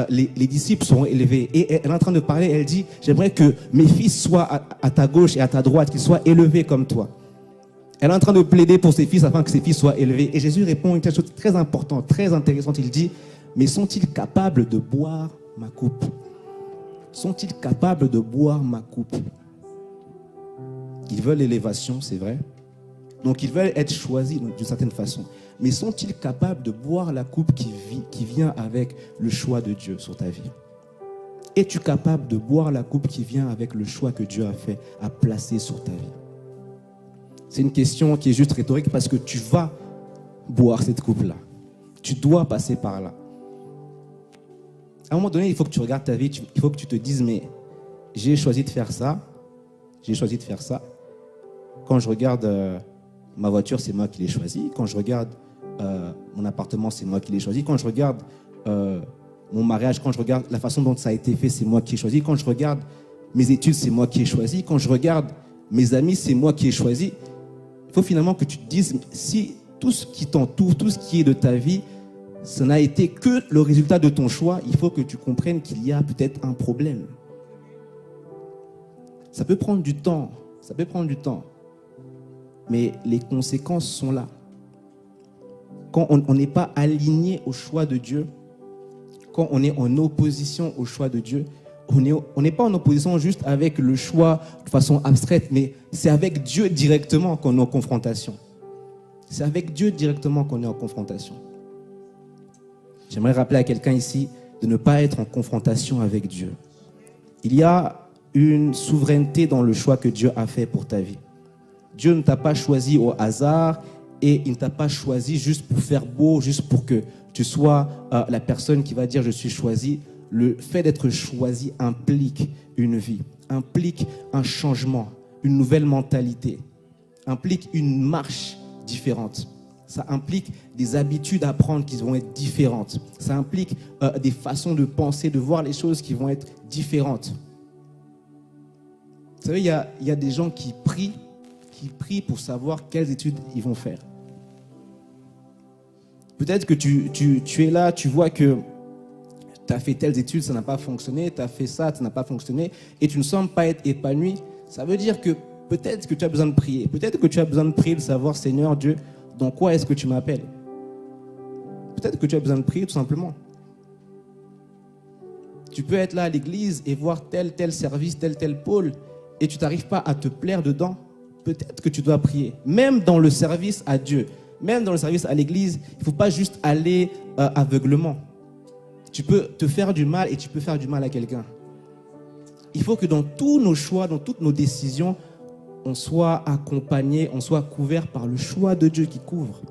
Speaker 2: les disciples seront élevés? Et elle est en train de parler, elle dit, j'aimerais que mes fils soient à ta gauche et à ta droite, qu'ils soient élevés comme toi. Elle est en train de plaider pour ses fils afin que ses fils soient élevés. Et Jésus répond une chose très importante, très intéressante. Il dit, mais sont-ils capables de boire ma coupe? Sont-ils capables de boire ma coupe? Ils veulent l'élévation, c'est vrai. Donc ils veulent être choisis d'une certaine façon. Mais sont-ils capables de boire la coupe qui vient avec le choix de Dieu sur ta vie? Es-tu capable de boire la coupe qui vient avec le choix que Dieu a placé sur ta vie? C'est une question qui est juste rhétorique parce que tu vas boire cette coupe-là. Tu dois passer par là. À un moment donné, il faut que tu regardes ta vie, il faut que tu te dises, mais j'ai choisi de faire ça, j'ai choisi de faire ça. Quand je regarde ma voiture, c'est moi qui l'ai choisi. Quand je regarde mon appartement, c'est moi qui l'ai choisi. Quand je regarde mon mariage, quand je regarde la façon dont ça a été fait, c'est moi qui ai choisi. Quand je regarde mes études, c'est moi qui ai choisi. Quand je regarde mes amis, c'est moi qui ai choisi. Il faut finalement que tu te dises, si tout ce qui t'entoure, tout ce qui est de ta vie, ça n'a été que le résultat de ton choix, il faut que tu comprennes qu'il y a peut-être un problème. Ça peut prendre du temps, mais les conséquences sont là. Quand on n'est pas aligné au choix de Dieu, quand on est en opposition au choix de Dieu, on n'est pas en opposition juste avec le choix de façon abstraite, mais c'est avec Dieu directement qu'on est en confrontation. C'est avec Dieu directement qu'on est en confrontation. J'aimerais rappeler à quelqu'un ici de ne pas être en confrontation avec Dieu. Il y a une souveraineté dans le choix que Dieu a fait pour ta vie. Dieu ne t'a pas choisi au hasard et il ne t'a pas choisi juste pour faire beau, juste pour que tu sois la personne qui va dire « je suis choisi ». Le fait d'être choisi implique une vie, implique un changement, une nouvelle mentalité, implique une marche différente. Ça implique des habitudes à prendre qui vont être différentes. Ça implique des façons de penser, de voir les choses qui vont être différentes. Vous savez, il y a des gens qui prient pour savoir quelles études ils vont faire. Peut-être que tu es là, tu vois que tu as fait telles études, ça n'a pas fonctionné, tu as fait ça n'a pas fonctionné, et tu ne sembles pas être épanoui. Ça veut dire que peut-être que tu as besoin de prier. Peut-être que tu as besoin de prier, de savoir, Seigneur Dieu, dans quoi est-ce que tu m'appelles? Peut-être que tu as besoin de prier tout simplement. Tu peux être là à l'église et voir tel service, tel pôle, et tu n'arrives pas à te plaire dedans. Peut-être que tu dois prier. Même dans le service à Dieu, même dans le service à l'église, il ne faut pas juste aller aveuglement. Tu peux te faire du mal et tu peux faire du mal à quelqu'un. Il faut que dans tous nos choix, dans toutes nos décisions, on soit accompagné, on soit couvert par le choix de Dieu qui couvre.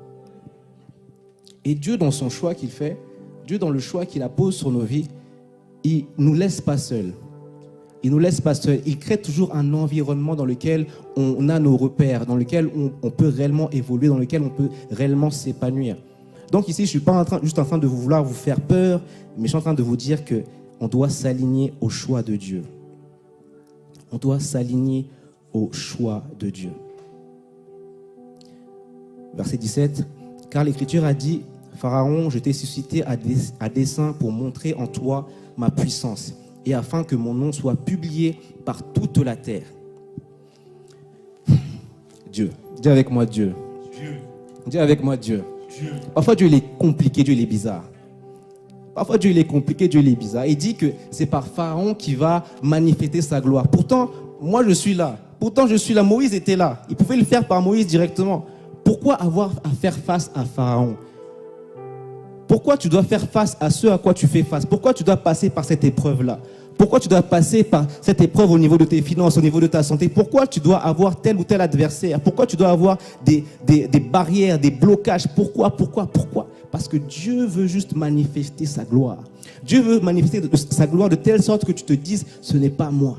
Speaker 2: Et Dieu, dans son choix qu'il fait, Dieu, dans le choix qu'il appose sur nos vies, il ne nous laisse pas seuls. Il ne nous laisse pas seuls. Il crée toujours un environnement dans lequel on a nos repères, dans lequel on peut réellement évoluer, dans lequel on peut réellement s'épanouir. Donc ici, je ne suis pas juste en train de vouloir vous faire peur, mais je suis en train de vous dire qu'on doit s'aligner au choix de Dieu. On doit s'aligner au choix de Dieu. Verset 17. Car l'Écriture a dit, Pharaon, je t'ai suscité à dessein pour montrer en toi ma puissance et afin que mon nom soit publié par toute la terre. Dieu. Dis avec moi Dieu. Dis avec moi Dieu. Parfois Dieu il est compliqué, Dieu il est bizarre. Parfois Dieu il est compliqué, Dieu il est bizarre. Il dit que c'est par Pharaon qui va manifester sa gloire. Pourtant, moi je suis là. Moïse était là. Il pouvait le faire par Moïse directement. Pourquoi avoir à faire face à Pharaon? Pourquoi tu dois faire face à ce à quoi tu fais face? Pourquoi tu dois passer par cette épreuve-là? Pourquoi tu dois passer par cette épreuve au niveau de tes finances, au niveau de ta santé? Pourquoi tu dois avoir tel ou tel adversaire? Pourquoi tu dois avoir des barrières, des blocages? Pourquoi? Parce que Dieu veut juste manifester sa gloire. Dieu veut manifester sa gloire de telle sorte que tu te dises, ce n'est pas moi.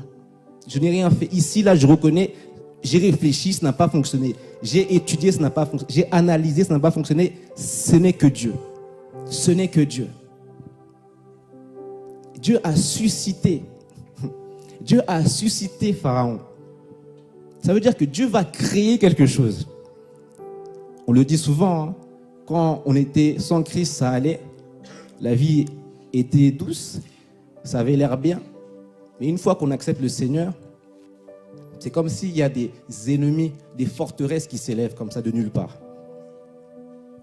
Speaker 2: Je n'ai rien fait. Ici, là, je reconnais, j'ai réfléchi, ça n'a pas fonctionné. J'ai étudié, ça n'a pas fonctionné. J'ai analysé, ça n'a pas fonctionné. Ce n'est que Dieu. Ce n'est que Dieu. Dieu a suscité Pharaon Ça veut dire que Dieu va créer quelque chose. On le dit souvent, hein, quand on était sans Christ, ça allait. La vie était douce, ça avait l'air bien. Mais une fois qu'on accepte le Seigneur, c'est comme s'il y a des ennemis, des forteresses qui s'élèvent comme ça de nulle part.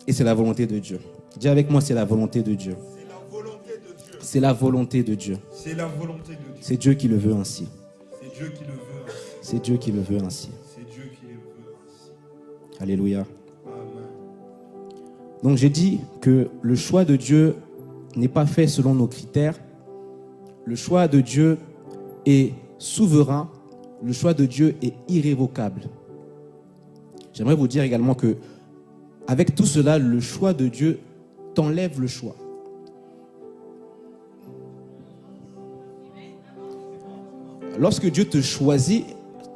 Speaker 2: Et c'est la volonté de Dieu. Dis avec moi, c'est la volonté de Dieu.
Speaker 1: C'est la volonté de Dieu.
Speaker 2: C'est la volonté de Dieu.
Speaker 1: C'est la volonté de Dieu.
Speaker 2: C'est Dieu qui le veut ainsi.
Speaker 1: C'est Dieu qui le veut ainsi.
Speaker 2: C'est Dieu qui le veut ainsi.
Speaker 1: C'est Dieu qui le veut ainsi.
Speaker 2: Alléluia.
Speaker 1: Amen.
Speaker 2: Donc j'ai dit que le choix de Dieu n'est pas fait selon nos critères. Le choix de Dieu est souverain. Le choix de Dieu est irrévocable. J'aimerais vous dire également que avec tout cela, le choix de Dieu t'enlève le choix. Lorsque Dieu te choisit,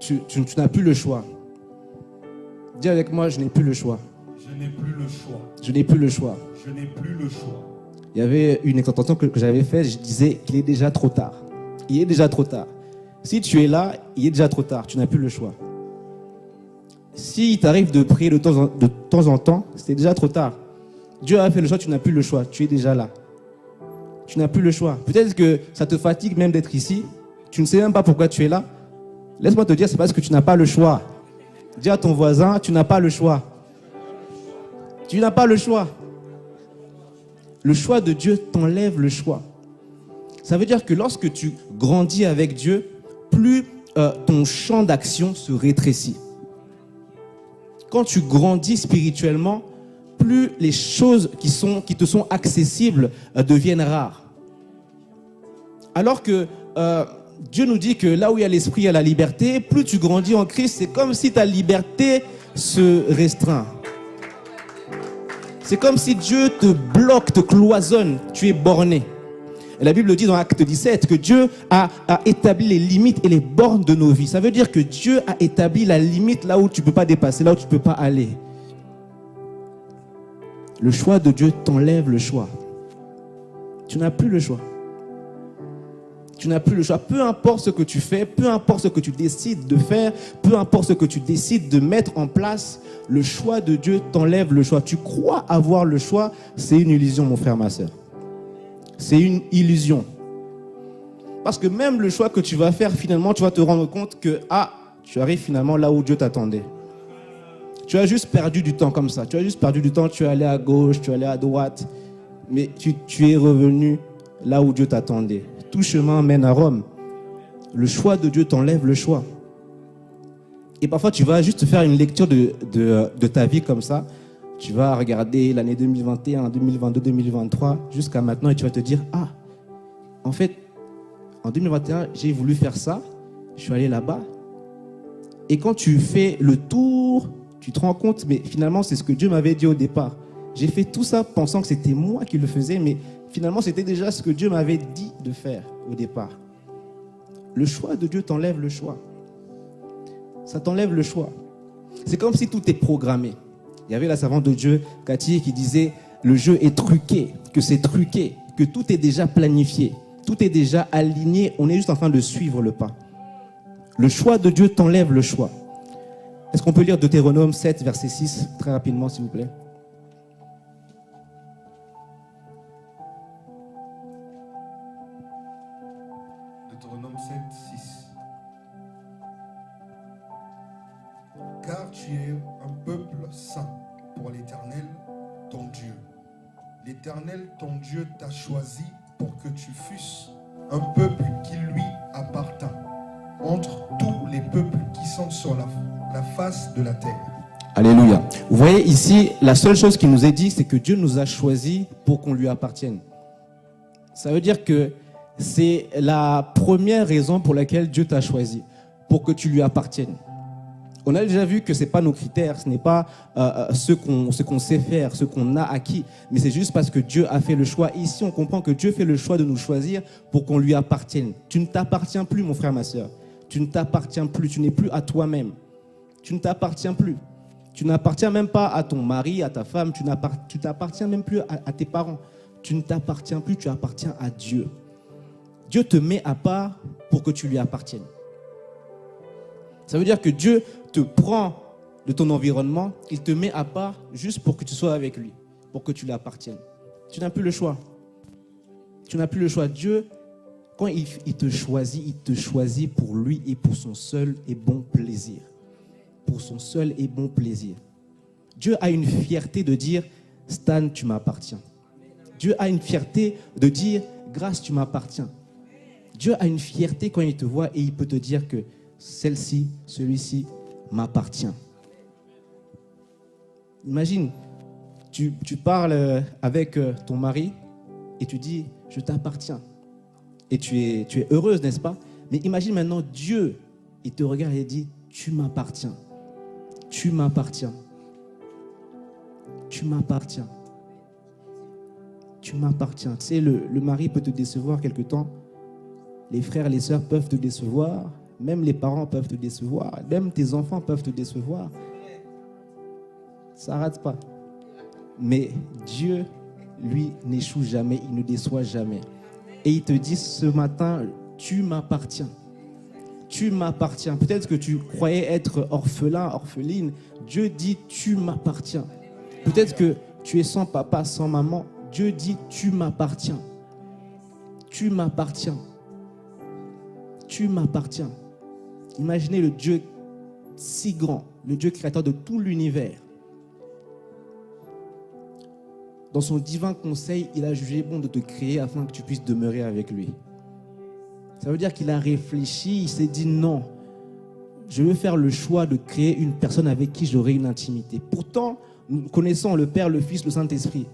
Speaker 2: tu n'as plus le choix. Dis avec moi, je n'ai plus le choix.
Speaker 1: Je n'ai plus le choix.
Speaker 2: Je n'ai plus le choix.
Speaker 1: Je n'ai plus le choix.
Speaker 2: Il y avait une exhortation que j'avais faite, je disais qu'il est déjà trop tard. Il est déjà trop tard. Si tu es là, il est déjà trop tard, tu n'as plus le choix. S'il t'arrive de prier de temps en temps, c'est déjà trop tard. Dieu a fait le choix, tu n'as plus le choix, tu es déjà là. Tu n'as plus le choix. Peut-être que ça te fatigue même d'être ici, tu ne sais même pas pourquoi tu es là. Laisse-moi te dire, c'est parce que tu n'as pas le choix. Dis à ton voisin, tu n'as pas le choix. Tu n'as pas le choix. Le choix de Dieu t'enlève le choix. Ça veut dire que lorsque tu grandis avec Dieu, plus ton champ d'action se rétrécit. Quand tu grandis spirituellement, plus les choses qui te sont accessibles deviennent rares. Alors que Dieu nous dit que là où il y a l'esprit, il y a la liberté. Plus tu grandis en Christ, c'est comme si ta liberté se restreint. C'est comme si Dieu te bloque, te cloisonne, tu es borné. Et la Bible dit dans Acte 17 que Dieu a établi les limites et les bornes de nos vies. Ça veut dire que Dieu a établi la limite là où tu ne peux pas dépasser, là où tu ne peux pas aller. Le choix de Dieu t'enlève le choix. Tu n'as plus le choix. Tu n'as plus le choix. Peu importe ce que tu fais, peu importe ce que tu décides de faire, peu importe ce que tu décides de mettre en place, le choix de Dieu t'enlève le choix. Tu crois avoir le choix, c'est une illusion, mon frère, ma soeur. C'est une illusion. Parce que même le choix que tu vas faire, finalement, tu vas te rendre compte que, tu arrives finalement là où Dieu t'attendait. Tu as juste perdu du temps comme ça. Tu as juste perdu du temps, tu es allé à gauche, tu es allé à droite. Mais tu es revenu là où Dieu t'attendait. Tout chemin mène à Rome. Le choix de Dieu t'enlève le choix. Et parfois, tu vas juste faire une lecture de ta vie comme ça. Tu vas regarder l'année 2021, 2022, 2023, jusqu'à maintenant, et tu vas te dire, en fait, en 2021, j'ai voulu faire ça, je suis allé là-bas. Et quand tu fais le tour, tu te rends compte, mais finalement, c'est ce que Dieu m'avait dit au départ. J'ai fait tout ça pensant que c'était moi qui le faisais, mais finalement, c'était déjà ce que Dieu m'avait dit de faire au départ. Le choix de Dieu t'enlève le choix. Ça t'enlève le choix. C'est comme si tout est programmé. Il y avait la servante de Dieu, Cathy, qui disait « Le jeu est truqué, que c'est truqué, que tout est déjà planifié, tout est déjà aligné, on est juste en train de suivre le pas. » Le choix de Dieu t'enlève le choix. Est-ce qu'on peut lire Deutéronome 7, verset 6, très rapidement, s'il vous plaît?
Speaker 1: Deutéronome 7, 6. Car tu es un peuple saint pour l'Éternel, ton Dieu. L'Éternel, ton Dieu, t'a choisi pour que tu fusses un peuple qui lui appartint, entre tous les peuples qui sont sur la face de la terre.
Speaker 2: Alléluia. Vous voyez ici, la seule chose qui nous est dit, c'est que Dieu nous a choisis pour qu'on lui appartienne. Ça veut dire que c'est la première raison pour laquelle Dieu t'a choisi, pour que tu lui appartiennes. On a déjà vu que ce n'est pas nos critères, ce n'est pas ce qu'on sait faire, ce qu'on a acquis, mais c'est juste parce que Dieu a fait le choix. Et ici, on comprend que Dieu fait le choix de nous choisir pour qu'on lui appartienne. Tu ne t'appartiens plus, mon frère, ma soeur. Tu ne t'appartiens plus, tu n'es plus à toi-même. Tu ne t'appartiens plus. Tu n'appartiens même pas à ton mari, à ta femme, tu n'appartiens même plus à tes parents. Tu ne t'appartiens plus, tu appartiens à Dieu. Dieu te met à part pour que tu lui appartiennes. Ça veut dire que Dieu te prend de ton environnement, il te met à part juste pour que tu sois avec lui, pour que tu lui appartiennes. Tu n'as plus le choix. Tu n'as plus le choix. Dieu, quand il te choisit pour lui et pour son seul et bon plaisir. Pour son seul et bon plaisir. Dieu a une fierté de dire, Stan, tu m'appartiens. Dieu a une fierté de dire, Grâce, tu m'appartiens. Dieu a une fierté quand il te voit et il peut te dire que celle-ci, celui-ci m'appartient. Imagine, tu parles avec ton mari et tu dis, je t'appartiens. Et tu es heureuse, n'est-ce pas? Mais imagine maintenant Dieu, il te regarde et dit, tu m'appartiens. Tu m'appartiens. Tu m'appartiens. Tu m'appartiens. Tu sais, le mari peut te décevoir quelque temps. Les frères, les sœurs peuvent te décevoir. Même les parents peuvent te décevoir. Même tes enfants peuvent te décevoir. Ça ne rate pas. Mais Dieu, lui, n'échoue jamais. Il ne déçoit jamais. Et il te dit ce matin, tu m'appartiens. Tu m'appartiens. Peut-être que tu croyais être orphelin, orpheline. Dieu dit, tu m'appartiens. Peut-être que tu es sans papa, sans maman. Dieu dit, tu m'appartiens. Tu m'appartiens. Tu m'appartiens. Imaginez le Dieu si grand, le Dieu créateur de tout l'univers. Dans son divin conseil, il a jugé bon de te créer afin que tu puisses demeurer avec lui. Ça veut dire qu'il a réfléchi, il s'est dit non, je veux faire le choix de créer une personne avec qui j'aurai une intimité. Pourtant, nous connaissons le Père, le Fils, le Saint-Esprit.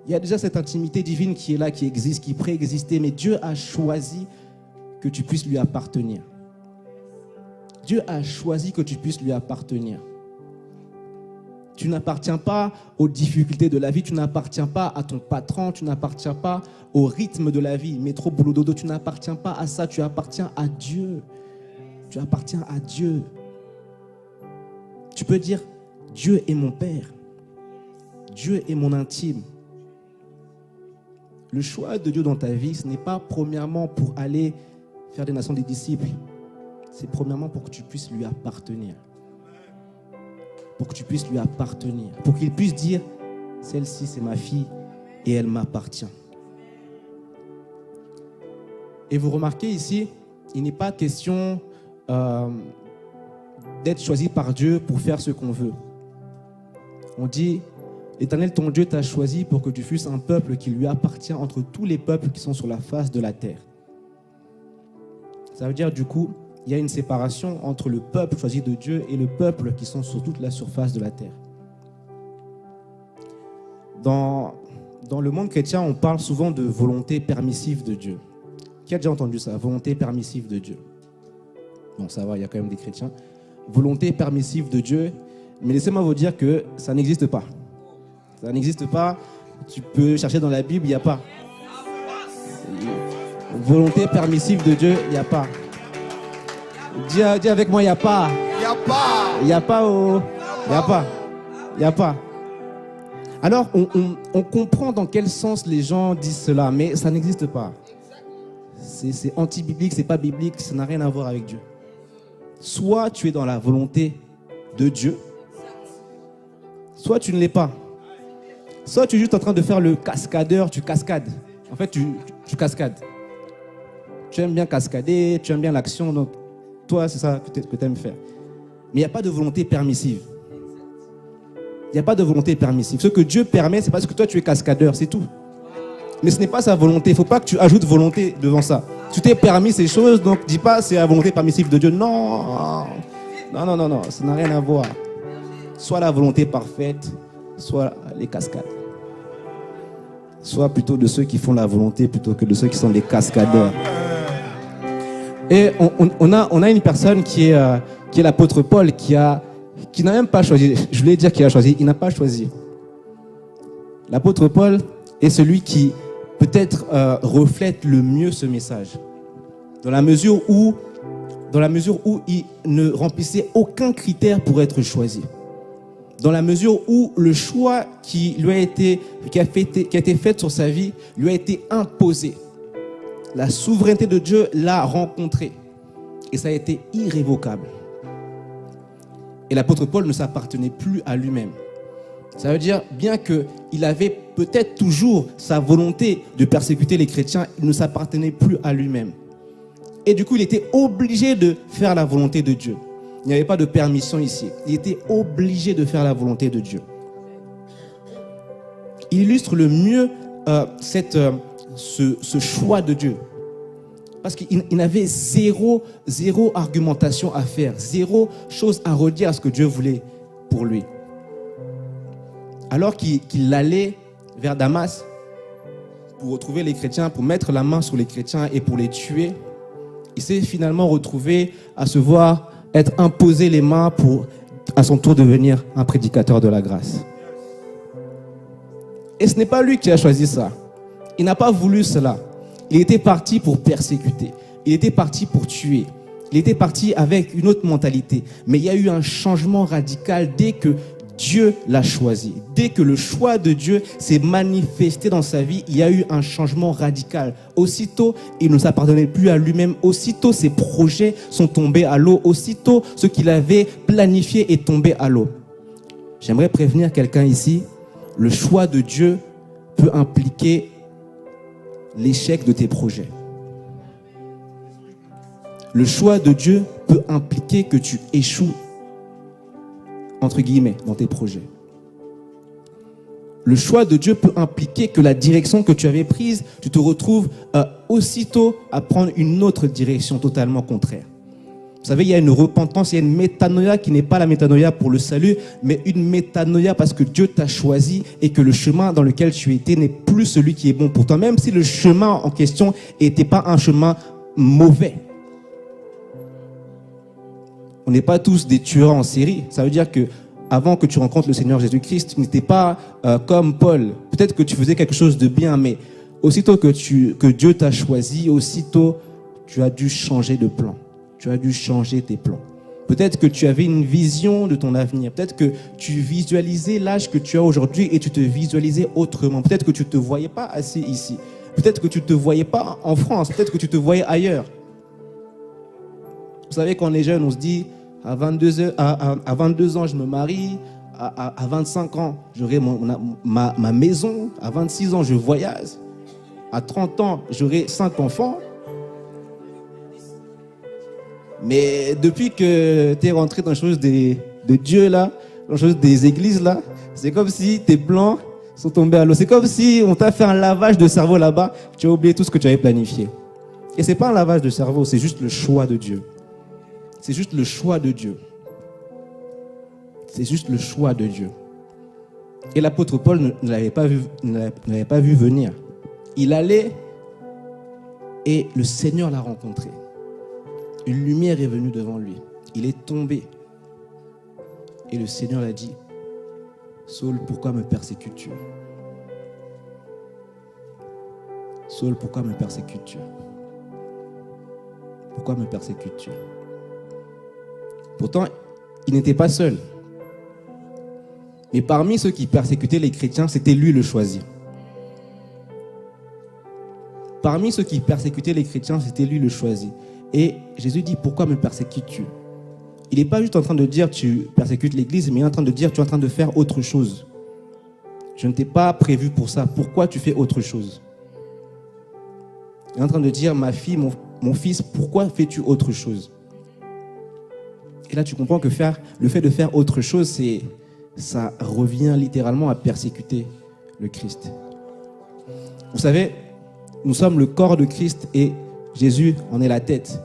Speaker 2: Il y a déjà cette intimité divine qui est là, qui existe, qui préexistait, mais Dieu a choisi que tu puisses lui appartenir. Dieu a choisi que tu puisses lui appartenir. Tu n'appartiens pas aux difficultés de la vie, tu n'appartiens pas à ton patron, tu n'appartiens pas au rythme de la vie, métro, boulot, dodo, tu n'appartiens pas à ça, tu appartiens à Dieu. Tu appartiens à Dieu. Tu peux dire, Dieu est mon Père. Dieu est mon intime. Le choix de Dieu dans ta vie, ce n'est pas premièrement pour aller faire des nations des disciples. C'est premièrement pour que tu puisses lui appartenir. Pour que tu puisses lui appartenir. Pour qu'il puisse dire, celle-ci c'est ma fille et elle m'appartient. Et vous remarquez ici, il n'est pas question d'être choisi par Dieu pour faire ce qu'on veut. On dit, l'Éternel ton Dieu t'a choisi pour que tu fusses un peuple qui lui appartient entre tous les peuples qui sont sur la face de la terre. Ça veut dire du coup, il y a une séparation entre le peuple choisi de Dieu et le peuple qui sont sur toute la surface de la terre. Dans le monde chrétien, on parle souvent de volonté permissive de Dieu. Qui a déjà entendu ça? Volonté permissive de Dieu. Bon, ça va, il y a quand même des chrétiens. Volonté permissive de Dieu. Mais laissez-moi vous dire que ça n'existe pas. Ça n'existe pas. Tu peux chercher dans la Bible, il n'y a pas. Volonté permissive de Dieu, il n'y a pas. Dis avec moi, il n'y a pas.
Speaker 1: Il n'y a pas.
Speaker 2: Il n'y a pas. Oh. Il n'y a pas. Il n'y a pas. Alors, on comprend dans quel sens les gens disent cela, mais ça n'existe pas. C'est anti-biblique, c'est pas biblique, ça n'a rien à voir avec Dieu. Soit tu es dans la volonté de Dieu, soit tu ne l'es pas. Soit tu es juste en train de faire le cascadeur, tu cascades. En fait, tu cascades. Tu aimes bien cascader, tu aimes bien l'action, donc toi, c'est ça que tu aimes faire. Mais il n'y a pas de volonté permissive. Il n'y a pas de volonté permissive. Ce que Dieu permet, c'est parce que toi, tu es cascadeur, c'est tout. Mais ce n'est pas sa volonté. Il ne faut pas que tu ajoutes volonté devant ça. Tu t'es permis ces choses, donc dis pas c'est la volonté permissive de Dieu. Non. Non, ça n'a rien à voir. Soit la volonté parfaite, soit les cascades. Soit plutôt de ceux qui font la volonté plutôt que de ceux qui sont des cascadeurs. Et on a une personne qui est l'apôtre Paul qui n'a même pas choisi. Je voulais dire qu'il a choisi, il n'a pas choisi. L'apôtre Paul est celui qui peut-être reflète le mieux ce message. Dans la mesure où il ne remplissait aucun critère pour être choisi. Dans la mesure où le choix qui a été fait sur sa vie lui a été imposé. La souveraineté de Dieu l'a rencontré. Et ça a été irrévocable. Et l'apôtre Paul ne s'appartenait plus à lui-même. Ça veut dire, bien qu'il avait peut-être toujours sa volonté de persécuter les chrétiens, il ne s'appartenait plus à lui-même. Et du coup, il était obligé de faire la volonté de Dieu. Il n'y avait pas de permission ici. Il était obligé de faire la volonté de Dieu. Il illustre le mieux ce choix de Dieu. Parce qu'il n'avait zéro argumentation à faire, zéro chose à redire à ce que Dieu voulait pour lui. Alors qu'il allait vers Damas pour retrouver les chrétiens, pour mettre la main sur les chrétiens et pour les tuer, il s'est finalement retrouvé à se voir être imposé les mains pour, à son tour, devenir un prédicateur de la grâce. Et ce n'est pas lui qui a choisi ça. Il n'a pas voulu cela. Il était parti pour persécuter. Il était parti pour tuer. Il était parti avec une autre mentalité. Mais il y a eu un changement radical dès que Dieu l'a choisi. Dès que le choix de Dieu s'est manifesté dans sa vie, il y a eu un changement radical. Aussitôt, il ne s'appartenait plus à lui-même. Aussitôt, ses projets sont tombés à l'eau. Aussitôt, ce qu'il avait planifié est tombé à l'eau. J'aimerais prévenir quelqu'un ici. Le choix de Dieu peut impliquer l'échec de tes projets. Le choix de Dieu peut impliquer que tu échoues, entre guillemets, dans tes projets. Le choix de Dieu peut impliquer que la direction que tu avais prise, tu te retrouves aussitôt à prendre une autre direction totalement contraire. Vous savez, il y a une repentance, il y a une métanoïa qui n'est pas la métanoïa pour le salut, mais une métanoïa parce que Dieu t'a choisi et que le chemin dans lequel tu étais n'est plus celui qui est bon pour toi, même si le chemin en question n'était pas un chemin mauvais. On n'est pas tous des tueurs en série. Ça veut dire que avant que tu rencontres le Seigneur Jésus-Christ, tu n'étais pas comme Paul. Peut-être que tu faisais quelque chose de bien, mais aussitôt que Dieu t'a choisi, aussitôt tu as dû changer de plan. Tu as dû changer tes plans. Peut-être que tu avais une vision de ton avenir. Peut-être que tu visualisais l'âge que tu as aujourd'hui et tu te visualisais autrement. Peut-être que tu ne te voyais pas assis ici. Peut-être que tu ne te voyais pas en France. Peut-être que tu te voyais ailleurs. Vous savez, quand on est jeune, on se dit à 22 ans, je me marie. À 25 ans, j'aurai ma maison. À 26 ans, je voyage. À 30 ans, j'aurai 5 enfants. Mais depuis que tu es rentré dans les choses de Dieu, là, dans les choses des églises, là, c'est comme si tes plans sont tombés à l'eau. C'est comme si on t'a fait un lavage de cerveau là-bas. Tu as oublié tout ce que tu avais planifié. Et ce n'est pas un lavage de cerveau, c'est juste le choix de Dieu. C'est juste le choix de Dieu. C'est juste le choix de Dieu. Et l'apôtre Paul ne l'avait pas vu venir. Il allait et le Seigneur l'a rencontré. Une lumière est venue devant lui. Il est tombé. Et le Seigneur l'a dit, « Saul, pourquoi me persécutes-tu? Saul, pourquoi me persécutes-tu? Pourquoi me persécutes-tu » Pourtant, il n'était pas seul. Mais parmi ceux qui persécutaient les chrétiens, c'était lui le choisi. Parmi ceux qui persécutaient les chrétiens, c'était lui le choisi. Et Jésus dit, pourquoi me persécutes-tu? Il n'est pas juste en train de dire tu persécutes l'église, mais il est en train de dire tu es en train de faire autre chose. Je ne t'ai pas prévu pour ça. Pourquoi tu fais autre chose? Il est en train de dire ma fille, mon fils, pourquoi fais-tu autre chose? Et là tu comprends que le fait de faire autre chose, ça revient littéralement à persécuter le Christ. Vous savez, nous sommes le corps de Christ et Jésus en est la tête.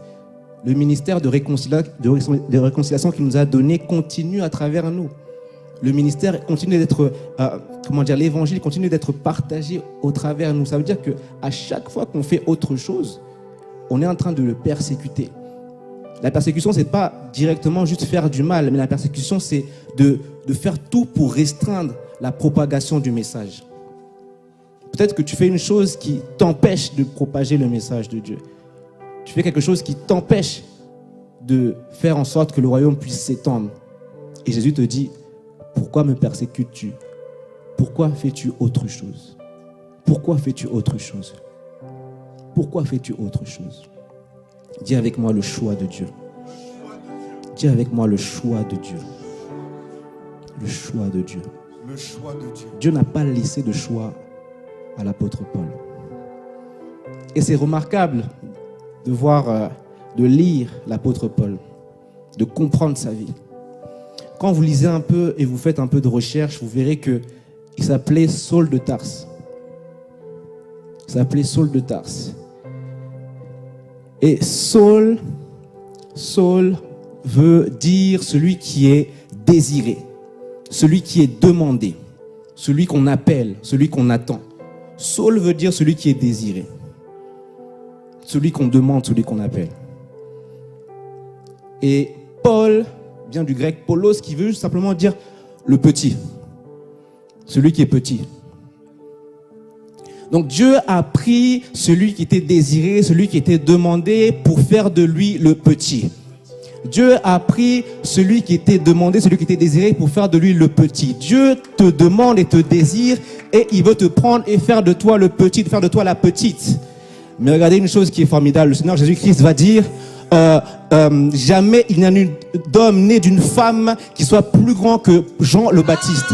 Speaker 2: Le ministère de réconciliation qu'il nous a donné continue à travers nous. Le ministère continue d'être, l'évangile continue d'être partagé au travers nous. Ça veut dire qu'à chaque fois qu'on fait autre chose, on est en train de le persécuter. La persécution, ce n'est pas directement juste faire du mal, mais la persécution, c'est de faire tout pour restreindre la propagation du message. Peut-être que tu fais une chose qui t'empêche de propager le message de Dieu. Tu fais quelque chose qui t'empêche de faire en sorte que le royaume puisse s'étendre. Et Jésus te dit, pourquoi me persécutes-tu? Pourquoi fais-tu autre chose? Pourquoi fais-tu autre chose? Pourquoi fais-tu autre chose? Dis avec moi le choix de Dieu. Dis avec moi le choix de Dieu. Le choix de Dieu.
Speaker 1: Le choix de Dieu.
Speaker 2: Dieu n'a pas laissé de choix à l'apôtre Paul. Et c'est remarquable de voir, de lire l'apôtre Paul, de comprendre sa vie. Quand vous lisez un peu et vous faites un peu de recherche, vous verrez qu'il s'appelait Saul de Tarse. Il s'appelait Saul de Tarse. Et Saul veut dire celui qui est désiré, celui qui est demandé, celui qu'on appelle, celui qu'on attend. Saul veut dire celui qui est désiré, celui qu'on demande, celui qu'on appelle. Et Paul vient du grec Paulos, qui veut simplement dire le petit, celui qui est petit. Donc Dieu a pris celui qui était désiré, celui qui était demandé pour faire de lui le petit. Dieu a pris celui qui était demandé, celui qui était désiré pour faire de lui le petit. Dieu te demande et te désire et il veut te prendre et faire de toi le petit, faire de toi la petite. Mais regardez une chose qui est formidable. Le Seigneur Jésus-Christ va dire jamais il n'y a eu d'homme né d'une femme qui soit plus grand que Jean le Baptiste.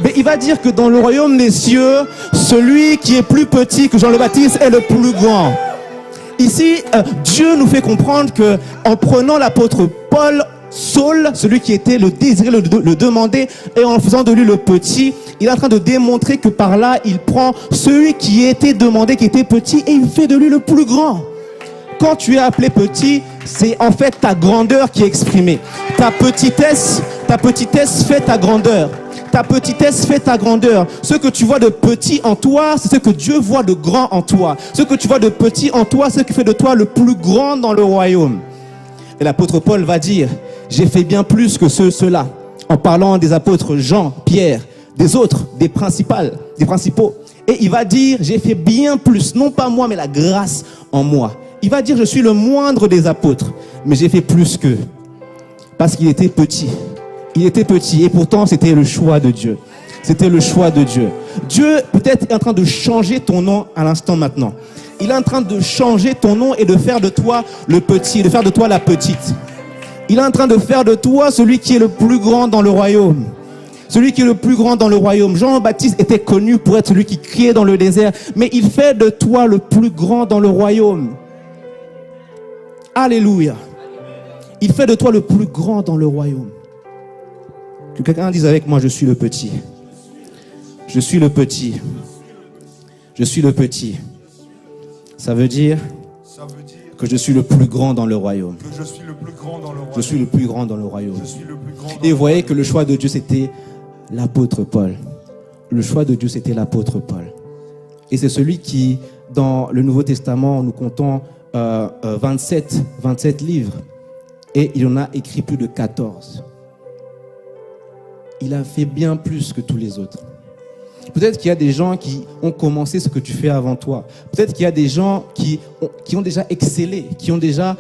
Speaker 2: Mais il va dire que dans le royaume des cieux, celui qui est plus petit que Jean le Baptiste est le plus grand. Ici, Dieu nous fait comprendre que en prenant l'apôtre Paul, Saul, celui qui était le désiré, le demandé, et en faisant de lui le petit, il est en train de démontrer que par là, il prend celui qui était demandé, qui était petit, et il fait de lui le plus grand. Quand tu es appelé petit, c'est en fait ta grandeur qui est exprimée. Ta petitesse fait ta grandeur. Ta petitesse fait ta grandeur. Ce que tu vois de petit en toi, c'est ce que Dieu voit de grand en toi. Ce que tu vois de petit en toi, c'est ce qui fait de toi le plus grand dans le royaume. Et l'apôtre Paul va dire, j'ai fait bien plus que ceux-là. En parlant des apôtres Jean, Pierre, des autres, des principaux. Et il va dire, j'ai fait bien plus, non pas moi, mais la grâce en moi. Il va dire, je suis le moindre des apôtres, mais j'ai fait plus qu'eux. Parce qu'il était petit. Il était petit et pourtant c'était le choix de Dieu. C'était le choix de Dieu. Dieu peut-être est en train de changer ton nom à l'instant maintenant. Il est en train de changer ton nom et de faire de toi le petit, de faire de toi la petite. Il est en train de faire de toi celui qui est le plus grand dans le royaume. Celui qui est le plus grand dans le royaume. Jean-Baptiste était connu pour être celui qui criait dans le désert, mais il fait de toi le plus grand dans le royaume. Alléluia. Il fait de toi le plus grand dans le royaume. Que quelqu'un dise avec moi, je suis le petit. Je suis le petit. Je suis le petit. Ça veut dire que je suis le plus grand dans le royaume.
Speaker 1: Que je suis le plus grand dans le royaume.
Speaker 2: Je suis le plus grand dans le royaume.
Speaker 1: Je suis le plus grand dans
Speaker 2: Et vous voyez que le choix de Dieu, c'était l'apôtre Paul. Le choix de Dieu, c'était l'apôtre Paul. Et c'est celui qui, dans le Nouveau Testament, nous comptons 27 livres. Et il en a écrit plus de 14. Il a fait bien plus que tous les autres. Peut-être qu'il y a des gens qui ont commencé ce que tu fais avant toi. Peut-être qu'il y a des gens qui ont déjà excellé, qui ont déjà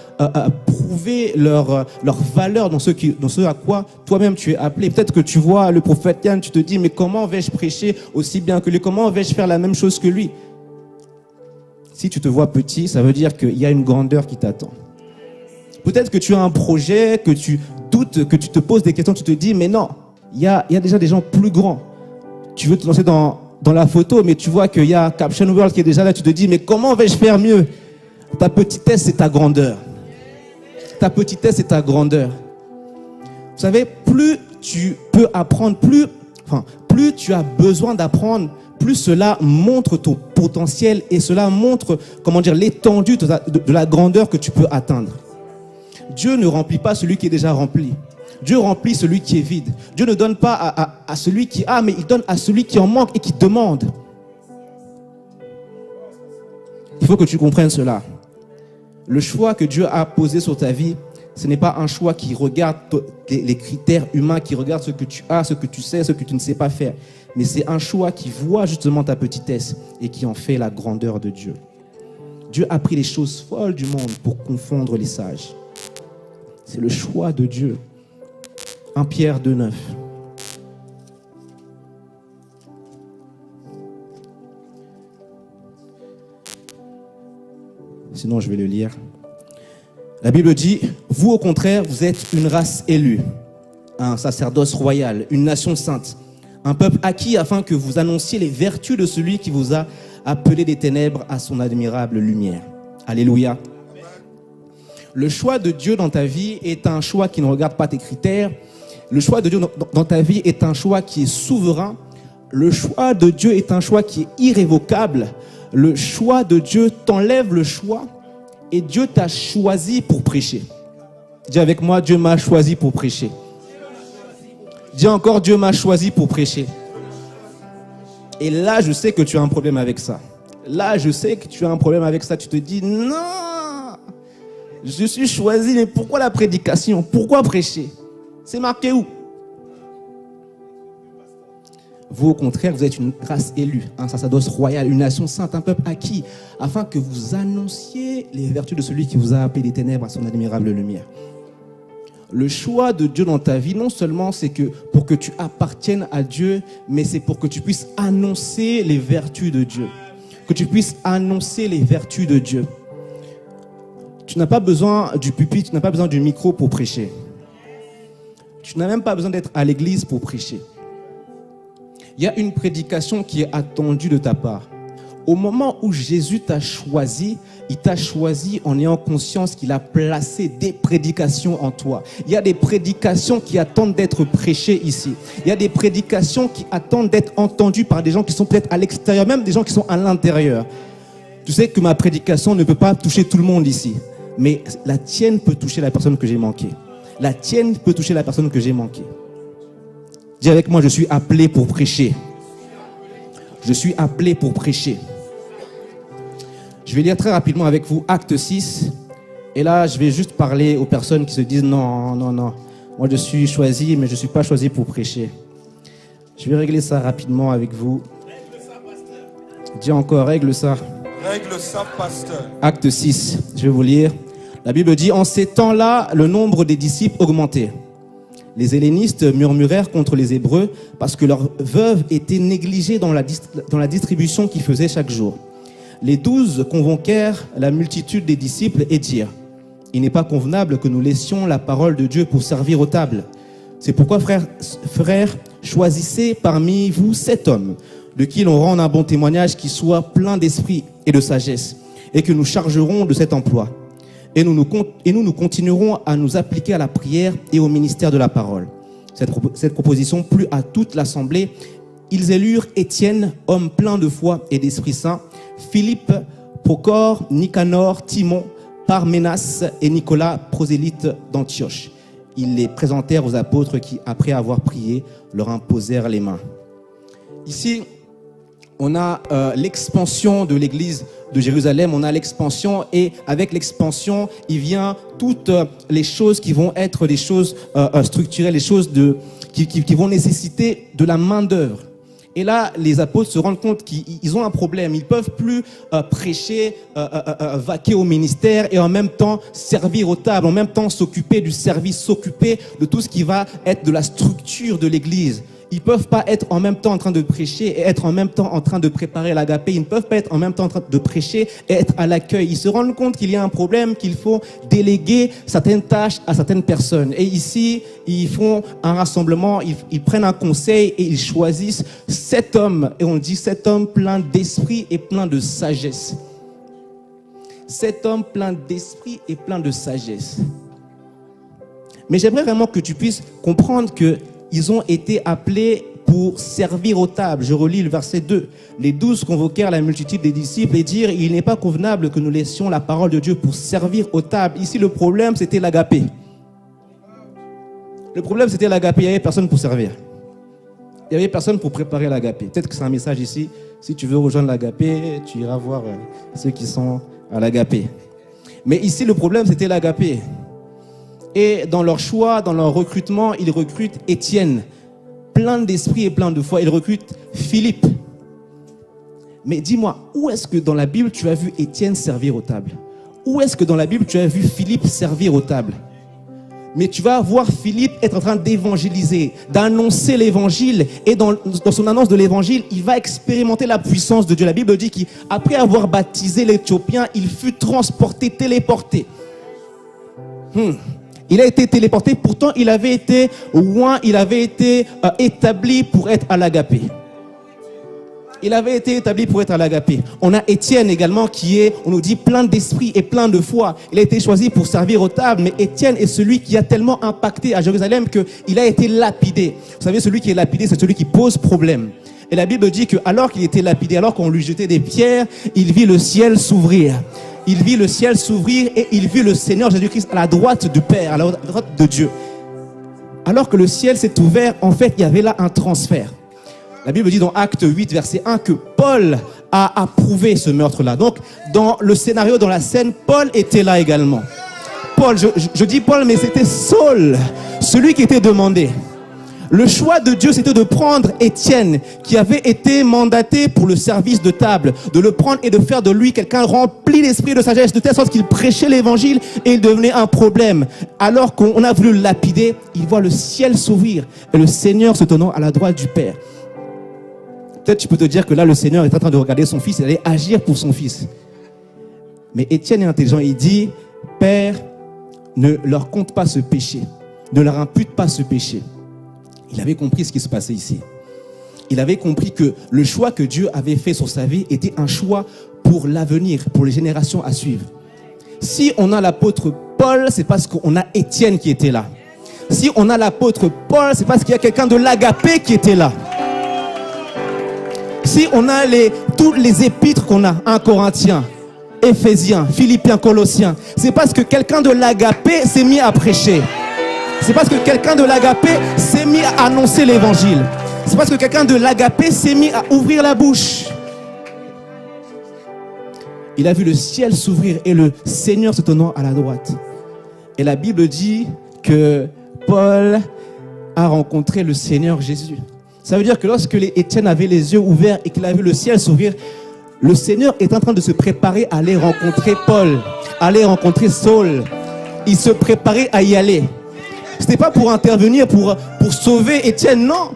Speaker 2: prouvé leur valeur dans ce à quoi toi-même tu es appelé. Peut-être que tu vois le prophète Yann, tu te dis, mais comment vais-je prêcher aussi bien que lui? Comment vais-je faire la même chose que lui? Si tu te vois petit, ça veut dire qu'il y a une grandeur qui t'attend. Peut-être que tu as un projet, que tu doutes, que tu te poses des questions, tu te dis, mais non, il y a déjà des gens plus grands. Tu veux te lancer dans la photo, mais tu vois qu'il y a Caption World qui est déjà là, tu te dis, mais comment vais-je faire mieux? Ta petitesse, c'est ta grandeur. Ta petitesse, c'est ta grandeur. Vous savez, plus tu peux apprendre, plus tu as besoin d'apprendre, plus cela montre ton potentiel et cela montre, l'étendue de la grandeur que tu peux atteindre. Dieu ne remplit pas celui qui est déjà rempli. Dieu remplit celui qui est vide. Dieu ne donne pas à celui qui a, mais il donne à celui qui en manque et qui demande. Il faut que tu comprennes cela. Le choix que Dieu a posé sur ta vie, ce n'est pas un choix qui regarde les critères humains, qui regarde ce que tu as, ce que tu sais, ce que tu ne sais pas faire. Mais c'est un choix qui voit justement ta petitesse et qui en fait la grandeur de Dieu. Dieu a pris les choses folles du monde pour confondre les sages. C'est le choix de Dieu. 1 Pierre 2,9. Sinon, je vais le lire. La Bible dit, vous au contraire, vous êtes une race élue, un sacerdoce royal, une nation sainte, un peuple acquis afin que vous annonciez les vertus de celui qui vous a appelé des ténèbres à son admirable lumière. Alléluia. Le choix de Dieu dans ta vie est un choix qui ne regarde pas tes critères. Le choix de Dieu dans ta vie est un choix qui est souverain. Le choix de Dieu est un choix qui est irrévocable. Le choix de Dieu t'enlève le choix et Dieu t'a choisi pour prêcher. Dis avec moi, Dieu m'a choisi pour prêcher. Dis encore, Dieu m'a choisi pour prêcher. Et là, je sais que tu as un problème avec ça. Là, je sais que tu as un problème avec ça. Tu te dis, non, je suis choisi, mais pourquoi la prédication? Pourquoi prêcher? C'est marqué où? Vous, au contraire, vous êtes une race élue, un sacerdoce royal, une nation sainte, un peuple acquis, afin que vous annonciez les vertus de celui qui vous a appelé des ténèbres à son admirable lumière. Le choix de Dieu dans ta vie, non seulement c'est que pour que tu appartiennes à Dieu, mais c'est pour que tu puisses annoncer les vertus de Dieu. Que tu puisses annoncer les vertus de Dieu. Tu n'as pas besoin du pupitre, tu n'as pas besoin du micro pour prêcher. Tu n'as même pas besoin d'être à l'église pour prêcher. Il y a une prédication qui est attendue de ta part. Au moment où Jésus t'a choisi, il t'a choisi en ayant conscience qu'il a placé des prédications en toi. Il y a des prédications qui attendent d'être prêchées ici. Il y a des prédications qui attendent d'être entendues par des gens qui sont peut-être à l'extérieur, même des gens qui sont à l'intérieur. Tu sais que ma prédication ne peut pas toucher tout le monde ici, mais la tienne peut toucher la personne que j'ai manquée. La tienne peut toucher la personne que j'ai manquée. Dis avec moi, je suis appelé pour prêcher. Je suis appelé pour prêcher. Je vais lire très rapidement avec vous Acte 6. Et là, je vais juste parler aux personnes qui se disent non. Moi, je suis choisi, mais je ne suis pas choisi pour prêcher. Je vais régler ça rapidement avec vous. Dis encore, règle ça.
Speaker 1: Règle ça, pasteur.
Speaker 2: Acte 6, je vais vous lire. La Bible dit, en ces temps-là, le nombre des disciples augmentait. Les hellénistes murmurèrent contre les Hébreux parce que leurs veuves étaient négligées dans la distribution qu'ils faisaient chaque jour. Les 12 convoquèrent la multitude des disciples et dirent, « Il n'est pas convenable que nous laissions la parole de Dieu pour servir aux tables. C'est pourquoi, frères, choisissez parmi vous 7 hommes, de qui l'on rende un bon témoignage qui soit plein d'esprit et de sagesse, et que nous chargerons de cet emploi. Et nous continuerons à nous appliquer à la prière et au ministère de la parole. » Cette proposition plut à toute l'assemblée. Ils élurent Étienne, homme plein de foi et d'Esprit Saint, Philippe, Procor, Nicanor, Timon, Parménas et Nicolas, prosélyte d'Antioche. Ils les présentèrent aux apôtres qui, après avoir prié, leur imposèrent les mains. Ici, on a l'expansion de l'église de Jérusalem, on a l'expansion et avec l'expansion, il vient toutes les choses qui vont être des choses structurelles, les choses qui vont nécessiter de la main d'œuvre. Et là, les apôtres se rendent compte qu'ils ont un problème. Ils ne peuvent plus prêcher, vaquer au ministère et en même temps servir aux tables, en même temps s'occuper du service, s'occuper de tout ce qui va être de la structure de l'église. Ils ne peuvent pas être en même temps en train de prêcher et être en même temps en train de préparer l'agapé. Ils ne peuvent pas être en même temps en train de prêcher et être à l'accueil. Ils se rendent compte qu'il y a un problème, qu'il faut déléguer certaines tâches à certaines personnes. Et ici, ils font un rassemblement, ils prennent un conseil et ils choisissent 7 hommes. Et on dit 7 hommes pleins d'esprit et pleins de sagesse. 7 hommes pleins d'esprit et pleins de sagesse. Mais j'aimerais vraiment que tu puisses comprendre que ils ont été appelés pour servir aux tables. Je relis le verset 2. Les 12 convoquèrent la multitude des disciples et dirent, il n'est pas convenable que nous laissions la parole de Dieu pour servir aux tables. Ici, le problème, c'était l'agapé. Le problème, c'était l'agapé. Il n'y avait personne pour servir. Il n'y avait personne pour préparer l'agapé. Peut-être que c'est un message ici. Si tu veux rejoindre l'agapé, tu iras voir ceux qui sont à l'agapé. Mais ici, le problème, c'était l'agapé. Et dans leur choix, dans leur recrutement, ils recrutent Étienne, plein d'esprit et plein de foi. Ils recrutent Philippe. Mais dis-moi, où est-ce que dans la Bible tu as vu Étienne servir aux tables? Où est-ce que dans la Bible tu as vu Philippe servir aux tables? Mais tu vas voir Philippe être en train d'évangéliser, d'annoncer l'évangile. Et dans son annonce de l'évangile, il va expérimenter la puissance de Dieu. La Bible dit qu'après avoir baptisé l'Éthiopien, il fut transporté, téléporté. Il a été téléporté, pourtant il avait été oint, il avait été établi pour être à l'agapé. Il avait été établi pour être à l'agapé. On a Étienne également qui est, on nous dit, plein d'esprit et plein de foi. Il a été choisi pour servir aux tables, mais Étienne est celui qui a tellement impacté à Jérusalem qu'il a été lapidé. Vous savez, celui qui est lapidé, c'est celui qui pose problème. Et la Bible dit qu'alors qu'il était lapidé, alors qu'on lui jetait des pierres, il vit le ciel s'ouvrir. Il vit le ciel s'ouvrir et il vit le Seigneur Jésus-Christ à la droite du Père, à la droite de Dieu. Alors que le ciel s'est ouvert, en fait, il y avait là un transfert. La Bible dit dans Acte 8, verset 1, que Paul a approuvé ce meurtre-là. Donc, dans le scénario, dans la scène, Paul était là également. Paul, je dis Paul, mais c'était Saul, celui qui était demandé. Le choix de Dieu, c'était de prendre Étienne, qui avait été mandaté pour le service de table, de le prendre et de faire de lui quelqu'un rempli d'esprit de sagesse, de telle sorte qu'il prêchait l'évangile et il devenait un problème. Alors qu'on a voulu le lapider, il voit le ciel s'ouvrir et le Seigneur se tenant à la droite du Père. Peut-être tu peux te dire que là, le Seigneur est en train de regarder son fils et d'aller agir pour son fils. Mais Étienne est intelligent, il dit, Père, ne leur compte pas ce péché, ne leur impute pas ce péché. Il avait compris ce qui se passait ici. Il avait compris que le choix que Dieu avait fait sur sa vie était un choix pour l'avenir, pour les générations à suivre. Si on a l'apôtre Paul, c'est parce qu'on a Étienne qui était là. Si on a l'apôtre Paul, c'est parce qu'il y a quelqu'un de l'agapé qui était là. Si on a tous les épîtres qu'on a, 1 Corinthiens, Éphésiens, Philippiens, Colossiens, c'est parce que quelqu'un de l'agapé s'est mis à prêcher. C'est parce que quelqu'un de l'agapé s'est mis à annoncer l'évangile. C'est parce que quelqu'un de l'agapé s'est mis à ouvrir la bouche. Il a vu le ciel s'ouvrir et le Seigneur se tenant à la droite. Et la Bible dit que Paul a rencontré le Seigneur Jésus. Ça veut dire que lorsque Étienne avait les yeux ouverts et qu'il a vu le ciel s'ouvrir, le Seigneur est en train de se préparer à aller rencontrer Paul, à aller rencontrer Saul. Il se préparait à y aller. Ce n'était pas pour intervenir, pour sauver Étienne, non.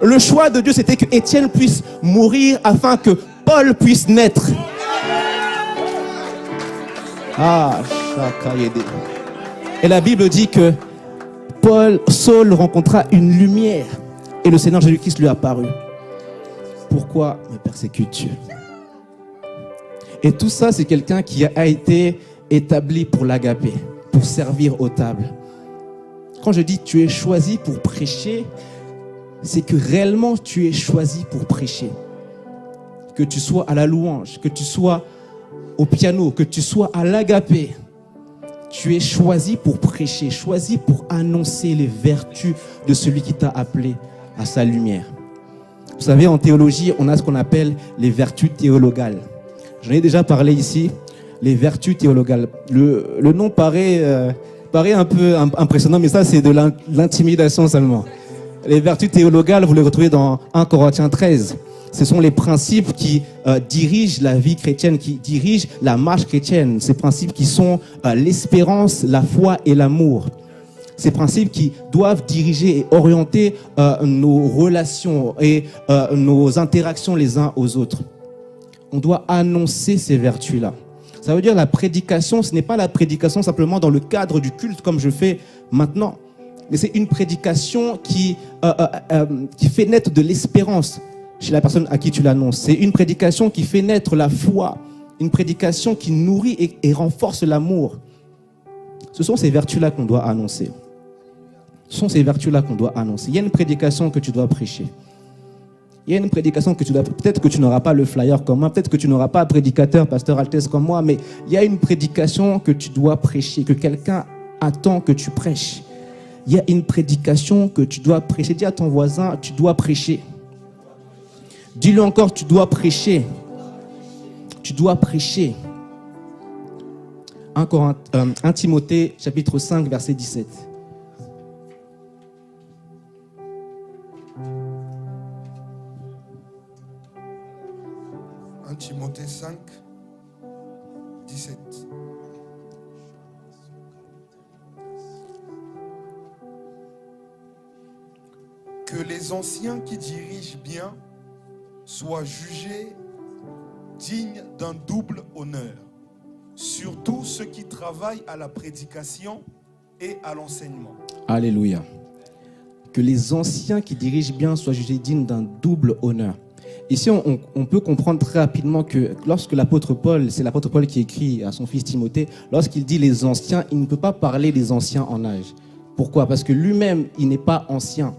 Speaker 2: Le choix de Dieu, c'était que Étienne puisse mourir afin que Paul puisse naître. Et la Bible dit que Saul rencontra une lumière et le Seigneur Jésus-Christ lui apparut. Pourquoi me persécutes-tu? Et tout ça, c'est quelqu'un qui a été établi pour l'agapé, pour servir aux tables. Quand je dis tu es choisi pour prêcher, c'est que réellement tu es choisi pour prêcher. Que tu sois à la louange, que tu sois au piano, que tu sois à l'agapé, tu es choisi pour prêcher, choisi pour annoncer les vertus de celui qui t'a appelé à sa lumière. Vous savez, en théologie, on a ce qu'on appelle les vertus théologales. J'en ai déjà parlé ici, les vertus théologales. Le nom paraît un peu impressionnant, mais ça, c'est de l'intimidation seulement. Les vertus théologales, vous les retrouvez dans 1 Corinthiens 13. Ce sont les principes qui dirigent la vie chrétienne, qui dirigent la marche chrétienne. Ces principes qui sont l'espérance, la foi et l'amour. Ces principes qui doivent diriger et orienter nos relations et nos interactions les uns aux autres. On doit annoncer ces vertus-là. Ça veut dire la prédication, ce n'est pas la prédication simplement dans le cadre du culte comme je fais maintenant. Mais c'est une prédication qui fait naître de l'espérance chez la personne à qui tu l'annonces. C'est une prédication qui fait naître la foi. Une prédication qui nourrit et renforce l'amour. Ce sont ces vertus-là qu'on doit annoncer. Ce sont ces vertus-là qu'on doit annoncer. Il y a une prédication que tu dois prêcher. Il y a une prédication que tu dois... Peut-être que tu n'auras pas le flyer comme moi, peut-être que tu n'auras pas un prédicateur, pasteur Altesse comme moi, mais il y a une prédication que tu dois prêcher, que quelqu'un attend que tu prêches. Il y a une prédication que tu dois prêcher. Dis à ton voisin, tu dois prêcher. Dis-le encore, tu dois prêcher. Tu dois prêcher. 1 Timothée, chapitre 5, verset 17.
Speaker 1: Timothée 5, 17. Que les anciens qui dirigent bien soient jugés dignes d'un double honneur, surtout ceux qui travaillent à la prédication et à l'enseignement.
Speaker 2: Alléluia. Que les anciens qui dirigent bien soient jugés dignes d'un double honneur. Ici, on peut comprendre très rapidement que lorsque l'apôtre Paul, c'est l'apôtre Paul qui écrit à son fils Timothée, lorsqu'il dit les anciens, il ne peut pas parler des anciens en âge. Pourquoi? Parce que lui-même, il n'est pas ancien.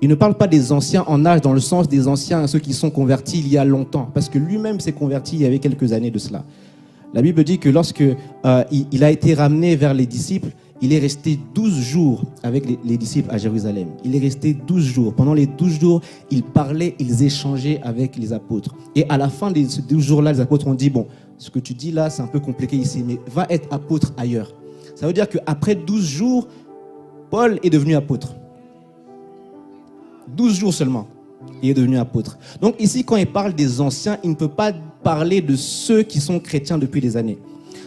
Speaker 2: Il ne parle pas des anciens en âge dans le sens des anciens, ceux qui sont convertis il y a longtemps, parce que lui-même s'est converti il y avait quelques années de cela. La Bible dit que lorsque il a été ramené vers les disciples, il est resté 12 jours avec les disciples à Jérusalem. Il est resté 12 jours. Pendant les 12 jours, ils parlaient, ils échangeaient avec les apôtres. Et à la fin de ces 12 jours-là, les apôtres ont dit, bon, ce que tu dis là, c'est un peu compliqué ici, mais va être apôtre ailleurs. Ça veut dire qu'après 12 jours, Paul est devenu apôtre. 12 jours seulement, il est devenu apôtre. Donc ici, quand il parle des anciens, il ne peut pas parler de ceux qui sont chrétiens depuis des années.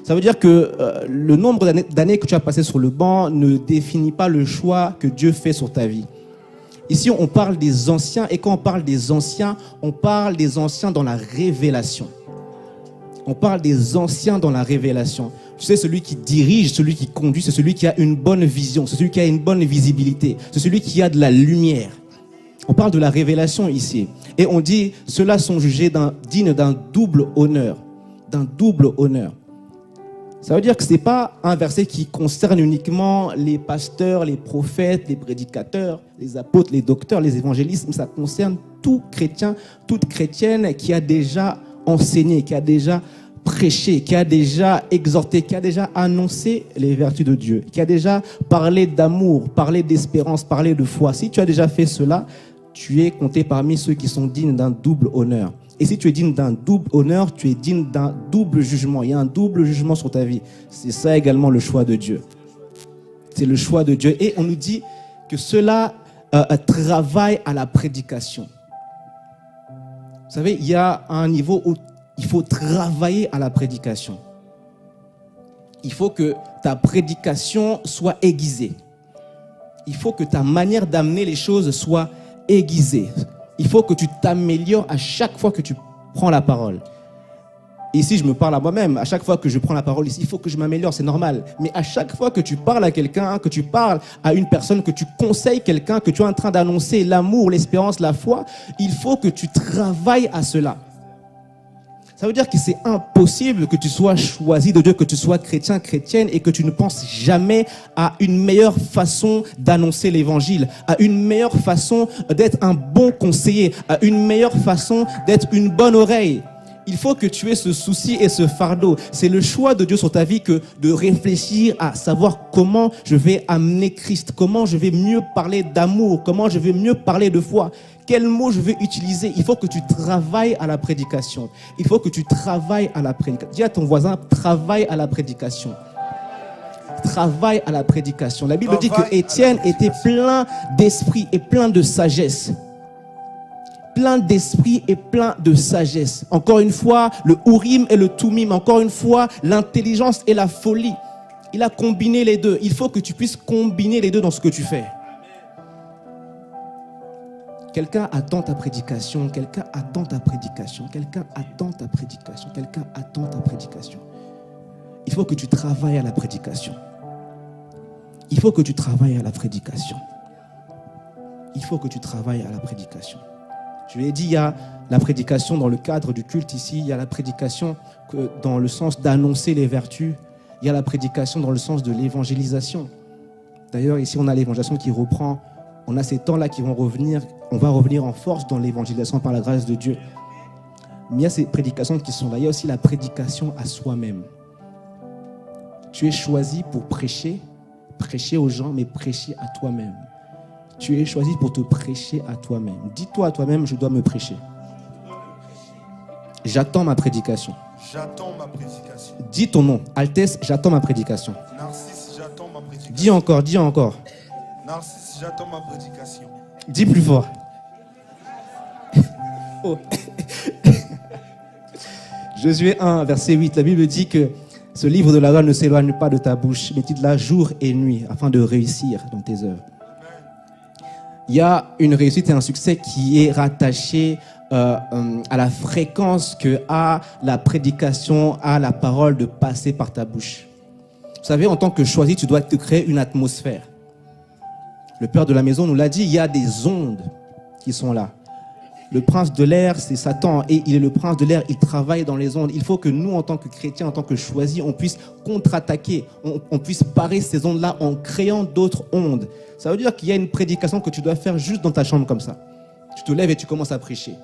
Speaker 2: Ça veut dire que le nombre d'années que tu as passé sur le banc ne définit pas le choix que Dieu fait sur ta vie. Ici, on parle des anciens, et quand on parle des anciens, on parle des anciens dans la révélation. On parle des anciens dans la révélation. Tu sais, celui qui dirige, celui qui conduit, c'est celui qui a une bonne vision, c'est celui qui a une bonne visibilité, c'est celui qui a de la lumière. On parle de la révélation ici. Et on dit, ceux-là sont jugés dignes d'un double honneur. D'un double honneur. Ça veut dire que ce n'est pas un verset qui concerne uniquement les pasteurs, les prophètes, les prédicateurs, les apôtres, les docteurs, les évangélistes, mais ça concerne tout chrétien, toute chrétienne qui a déjà enseigné, qui a déjà prêché, qui a déjà exhorté, qui a déjà annoncé les vertus de Dieu, qui a déjà parlé d'amour, parlé d'espérance, parlé de foi. Si tu as déjà fait cela, tu es compté parmi ceux qui sont dignes d'un double honneur. Et si tu es digne d'un double honneur, tu es digne d'un double jugement. Il y a un double jugement sur ta vie. C'est ça également le choix de Dieu. C'est le choix de Dieu. Et on nous dit que cela travaille à la prédication. Vous savez, il y a un niveau où il faut travailler à la prédication. Il faut que ta prédication soit aiguisée. Il faut que ta manière d'amener les choses soit aiguisée. Il faut que tu t'améliores à chaque fois que tu prends la parole. Ici, je me parle à moi-même. À chaque fois que je prends la parole ici, il faut que je m'améliore, c'est normal. Mais à chaque fois que tu parles à quelqu'un, que tu parles à une personne, que tu conseilles quelqu'un, que tu es en train d'annoncer l'amour, l'espérance, la foi, il faut que tu travailles à cela. Ça veut dire que c'est impossible que tu sois choisi de Dieu, que tu sois chrétien, chrétienne et que tu ne penses jamais à une meilleure façon d'annoncer l'évangile, à une meilleure façon d'être un bon conseiller, à une meilleure façon d'être une bonne oreille. Il faut que tu aies ce souci et ce fardeau. C'est le choix de Dieu sur ta vie que de réfléchir à savoir comment je vais amener Christ, comment je vais mieux parler d'amour, comment je vais mieux parler de foi. Quels mots je vais utiliser? Il faut que tu travailles à la prédication. Il faut que tu travailles à la prédication. Dis à ton voisin, travaille à la prédication. Travaille à la prédication. La Bible dit que Étienne était plein d'esprit et plein de sagesse. Plein d'esprit et plein de sagesse. Encore une fois, le Urim et le Tumim. Encore une fois, l'intelligence et la folie. Il a combiné les deux. Il faut que tu puisses combiner les deux dans ce que tu fais. Quelqu'un attend ta prédication, quelqu'un attend ta prédication, quelqu'un attend ta prédication, quelqu'un attend ta prédication. Il faut que tu travailles à la prédication. Il faut que tu travailles à la prédication. Il faut que tu travailles à la prédication. Je lui ai dit, il y a la prédication dans le cadre du culte ici, il y a la prédication dans le sens d'annoncer les vertus, il y a la prédication dans le sens de l'évangélisation. D'ailleurs, ici, on a l'évangélisation qui reprend. On a ces temps-là qui vont revenir. On va revenir en force dans l'évangélisation par la grâce de Dieu. Mais il y a ces prédications qui sont là. Il y a aussi la prédication à soi-même. Tu es choisi pour prêcher aux gens, mais prêcher à toi-même. Tu es choisi pour te prêcher à toi-même. Dis-toi à toi-même, je dois me prêcher. J'attends ma prédication.
Speaker 1: J'attends ma prédication.
Speaker 2: Dis ton nom. Altesse, j'attends ma prédication.
Speaker 1: Narcisse, j'attends ma prédication.
Speaker 2: Dis encore, dis encore.
Speaker 1: Narcisse, j'attends ma prédication.
Speaker 2: Dis plus fort. Oh. Josué 1, verset 8, la Bible dit que ce livre de la loi ne s'éloigne pas de ta bouche, mais médite-la jour et nuit afin de réussir dans tes œuvres. Il y a une réussite et un succès qui est rattaché à la fréquence que a la prédication, à la parole de passer par ta bouche. Vous savez, en tant que choisi, tu dois te créer une atmosphère. Le père de la maison nous l'a dit, il y a des ondes qui sont là. Le prince de l'air, c'est Satan, et il est le prince de l'air, il travaille dans les ondes. Il faut que nous, en tant que chrétiens, en tant que choisis, on puisse contre-attaquer, on puisse parer ces ondes-là en créant d'autres ondes. Ça veut dire qu'il y a une prédication que tu dois faire juste dans ta chambre comme ça. Tu te lèves et tu commences à prêcher.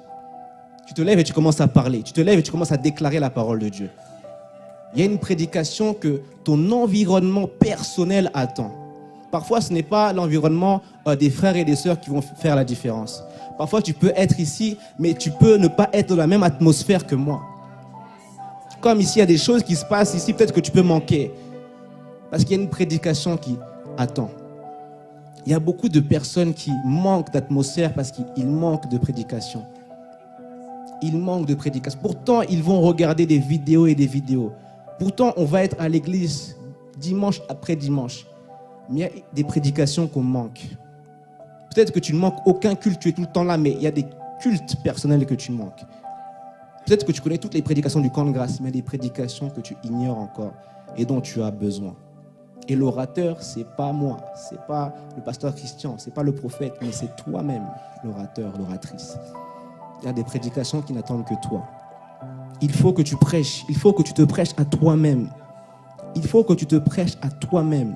Speaker 2: Tu te lèves et tu commences à parler. Tu te lèves et tu commences à déclarer la parole de Dieu. Il y a une prédication que ton environnement personnel attend. Parfois, ce n'est pas l'environnement des frères et des sœurs qui vont faire la différence. Parfois, tu peux être ici, mais tu peux ne pas être dans la même atmosphère que moi. Comme ici, il y a des choses qui se passent ici, peut-être que tu peux manquer. Parce qu'il y a une prédication qui attend. Il y a beaucoup de personnes qui manquent d'atmosphère parce qu'ils manquent de prédication. Ils manquent de prédication. Pourtant, ils vont regarder des vidéos et des vidéos. Pourtant, on va être à l'église dimanche après dimanche. Mais il y a des prédications qu'on manque. Peut-être que tu ne manques aucun culte, tu es tout le temps là, mais il y a des cultes personnels que tu manques. Peut-être que tu connais toutes les prédications du camp de grâce, mais il y a des prédications que tu ignores encore et dont tu as besoin. Et l'orateur, ce n'est pas moi, ce n'est pas le pasteur Christian, ce n'est pas le prophète, mais c'est toi-même, l'orateur, l'oratrice. Il y a des prédications qui n'attendent que toi. Il faut que tu prêches, il faut que tu te prêches à toi-même. Il faut que tu te prêches à toi-même.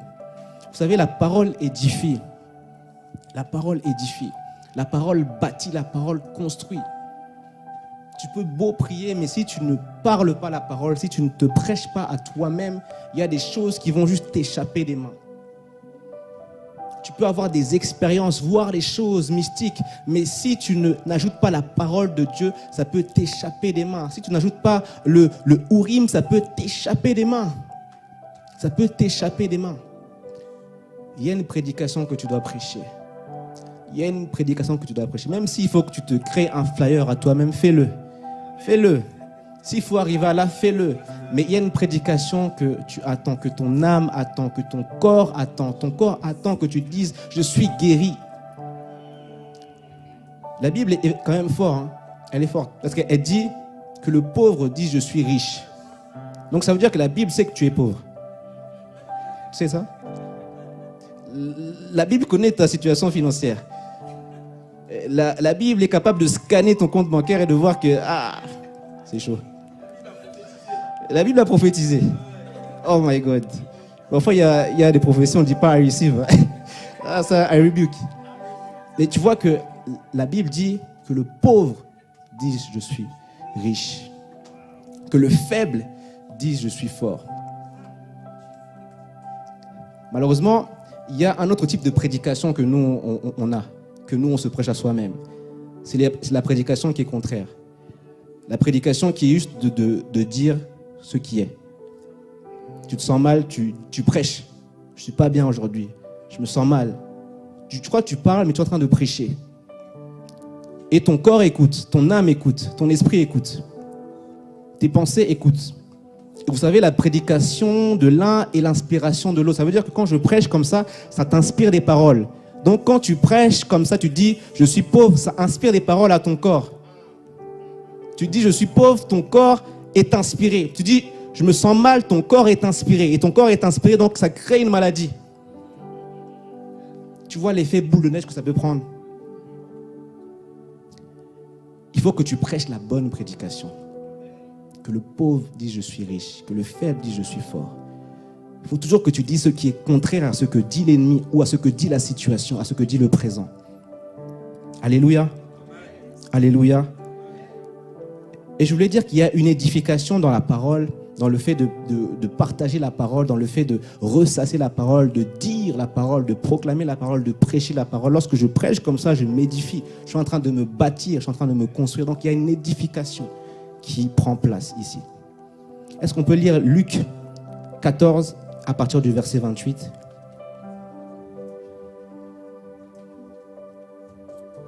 Speaker 2: Vous savez, la parole édifie. La parole édifie. La parole bâtit, la parole construit. Tu peux beau prier, mais si tu ne parles pas la parole, si tu ne te prêches pas à toi-même, il y a des choses qui vont juste t'échapper des mains. Tu peux avoir des expériences, voir des choses mystiques, mais si tu n'ajoutes pas la parole de Dieu, ça peut t'échapper des mains. Si tu n'ajoutes pas le Urim, ça peut t'échapper des mains. Ça peut t'échapper des mains. Il y a une prédication que tu dois prêcher. Il y a une prédication que tu dois prêcher. Même s'il faut que tu te crées un flyer à toi-même, fais-le. Fais-le. S'il faut arriver à là, fais-le. Mais il y a une prédication que tu attends, que ton âme attend, que ton corps attend. Ton corps attend que tu te dises « Je suis guéri ». La Bible est quand même forte. Hein. Elle est forte. Parce qu'elle dit que le pauvre dit « Je suis riche ». Donc ça veut dire que la Bible sait que tu es pauvre. Tu sais ça? La Bible connaît ta situation financière. La Bible est capable de scanner ton compte bancaire et de voir que c'est chaud. La Bible a prophétisé. Oh my God. Parfois, il y a des prophéties, on ne dit pas I receive. Ça, I rebuke. Mais tu vois que la Bible dit que le pauvre dit je suis riche. Que le faible dit je suis fort. Malheureusement, il y a un autre type de prédication que nous, on a, que nous, on se prêche à soi-même. C'est la prédication qui est contraire. La prédication qui est juste de dire ce qui est. Tu te sens mal, tu prêches. Je ne suis pas bien aujourd'hui. Je me sens mal. Tu crois que tu parles, mais tu es en train de prêcher. Et ton corps écoute, ton âme écoute, ton esprit écoute. Tes pensées écoutent. Vous savez, la prédication de l'un et l'inspiration de l'autre. Ça veut dire que quand je prêche comme ça t'inspire des paroles. Donc quand tu prêches comme ça, tu dis « je suis pauvre », ça inspire des paroles à ton corps. Tu dis « je suis pauvre », ton corps est inspiré. Tu dis « je me sens mal », ton corps est inspiré. Et ton corps est inspiré, donc ça crée une maladie. Tu vois l'effet boule de neige que ça peut prendre. Il faut que tu prêches la bonne prédication. Que le pauvre dise « je suis riche », que le faible dise « je suis fort ». Il faut toujours que tu dises ce qui est contraire à ce que dit l'ennemi ou à ce que dit la situation, à ce que dit le présent. Alléluia. Alléluia. Et je voulais dire qu'il y a une édification dans la parole, dans le fait de partager la parole, dans le fait de ressasser la parole, de dire la parole, de proclamer la parole, de prêcher la parole. Lorsque je prêche comme ça, je m'édifie. Je suis en train de me bâtir, je suis en train de me construire. Donc il y a une édification qui prend place ici. Est-ce qu'on peut lire Luc 14 à partir du verset 28?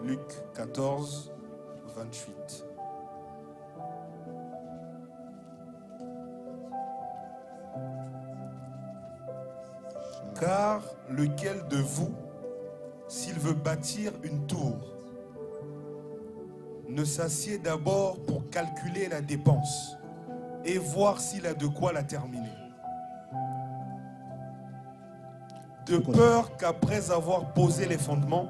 Speaker 1: Luc 14, 28. Car lequel de vous, s'il veut bâtir une tour, ne s'assied d'abord pour calculer la dépense et voir s'il a de quoi la terminer. de peur qu'après avoir posé les fondements,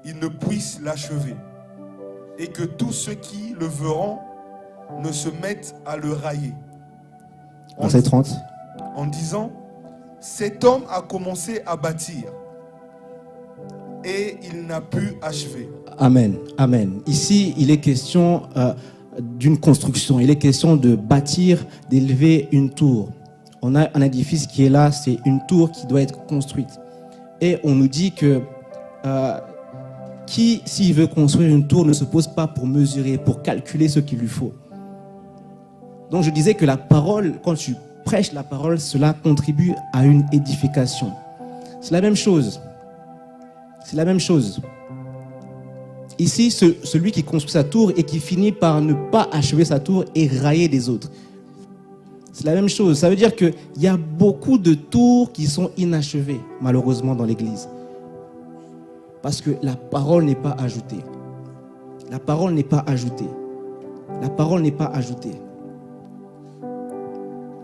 Speaker 1: ils ne puissent l'achever, et que tous ceux qui le verront ne se mettent à le railler.
Speaker 2: Verset 30.
Speaker 1: En disant, cet homme a commencé à bâtir, et il n'a pu achever.
Speaker 2: Amen, amen. Ici, il est question d'une construction. Il est question de bâtir, d'élever une tour. On a un édifice qui est là, c'est une tour qui doit être construite. Et on nous dit que qui, s'il veut construire une tour, ne se pose pas pour mesurer, pour calculer ce qu'il lui faut. Donc je disais que la parole, quand tu prêches la parole, cela contribue à une édification. C'est la même chose. C'est la même chose. Ici, celui qui construit sa tour et qui finit par ne pas achever sa tour et railler des autres. C'est la même chose. Ça veut dire qu'il y a beaucoup de tours qui sont inachevées, malheureusement, dans l'Église. Parce que la parole n'est pas ajoutée. La parole n'est pas ajoutée. La parole n'est pas ajoutée.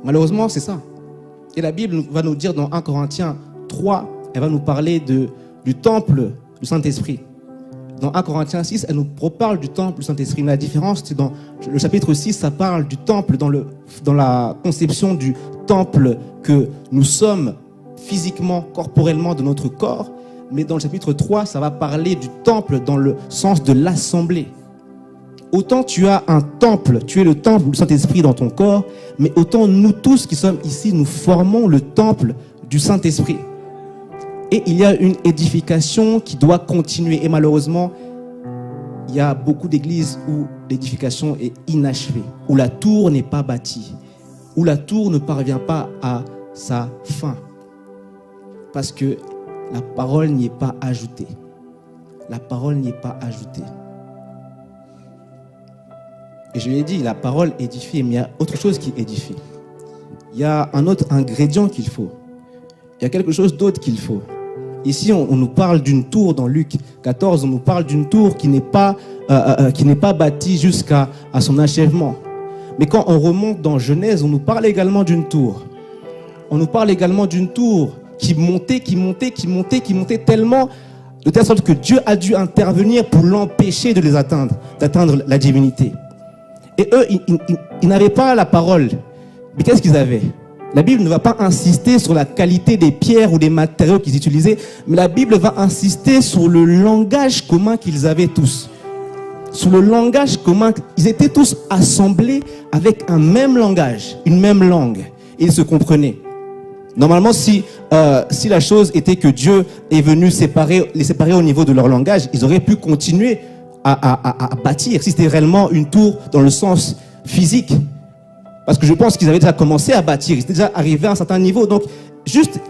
Speaker 2: Malheureusement, c'est ça. Et la Bible va nous dire dans 1 Corinthiens 3, elle va nous parler du temple du Saint-Esprit. Dans 1 Corinthiens 6, elle nous parle du temple du Saint-Esprit. Mais la différence, c'est dans le chapitre 6, ça parle du temple, dans la conception du temple que nous sommes physiquement, corporellement de notre corps. Mais dans le chapitre 3, ça va parler du temple dans le sens de l'assemblée. Autant tu as un temple, tu es le temple du Saint-Esprit dans ton corps, mais autant nous tous qui sommes ici, nous formons le temple du Saint-Esprit. Et il y a une édification qui doit continuer. Et malheureusement, il y a beaucoup d'églises où l'édification est inachevée, où la tour n'est pas bâtie, où la tour ne parvient pas à sa fin. Parce que la parole n'y est pas ajoutée. La parole n'y est pas ajoutée. Et je l'ai dit, la parole édifie, mais il y a autre chose qui édifie. Il y a un autre ingrédient qu'il faut. Il y a quelque chose d'autre qu'il faut. Ici, on nous parle d'une tour dans Luc 14, on nous parle d'une tour qui n'est pas bâtie jusqu'à son achèvement. Mais quand on remonte dans Genèse, on nous parle également d'une tour. On nous parle également d'une tour qui montait tellement, de telle sorte que Dieu a dû intervenir pour l'empêcher de les atteindre, d'atteindre la divinité. Et eux, ils n'avaient pas la parole. Mais qu'est-ce qu'ils avaient ? La Bible ne va pas insister sur la qualité des pierres ou des matériaux qu'ils utilisaient, mais la Bible va insister sur le langage commun qu'ils avaient tous. Sur le langage commun, ils étaient tous assemblés avec un même langage, une même langue. Et ils se comprenaient. Normalement, si la chose était que Dieu est venu les séparer au niveau de leur langage, ils auraient pu continuer à bâtir, si c'était réellement une tour dans le sens physique. Parce que je pense qu'ils avaient déjà commencé à bâtir, ils étaient déjà arrivés à un certain niveau. Donc, juste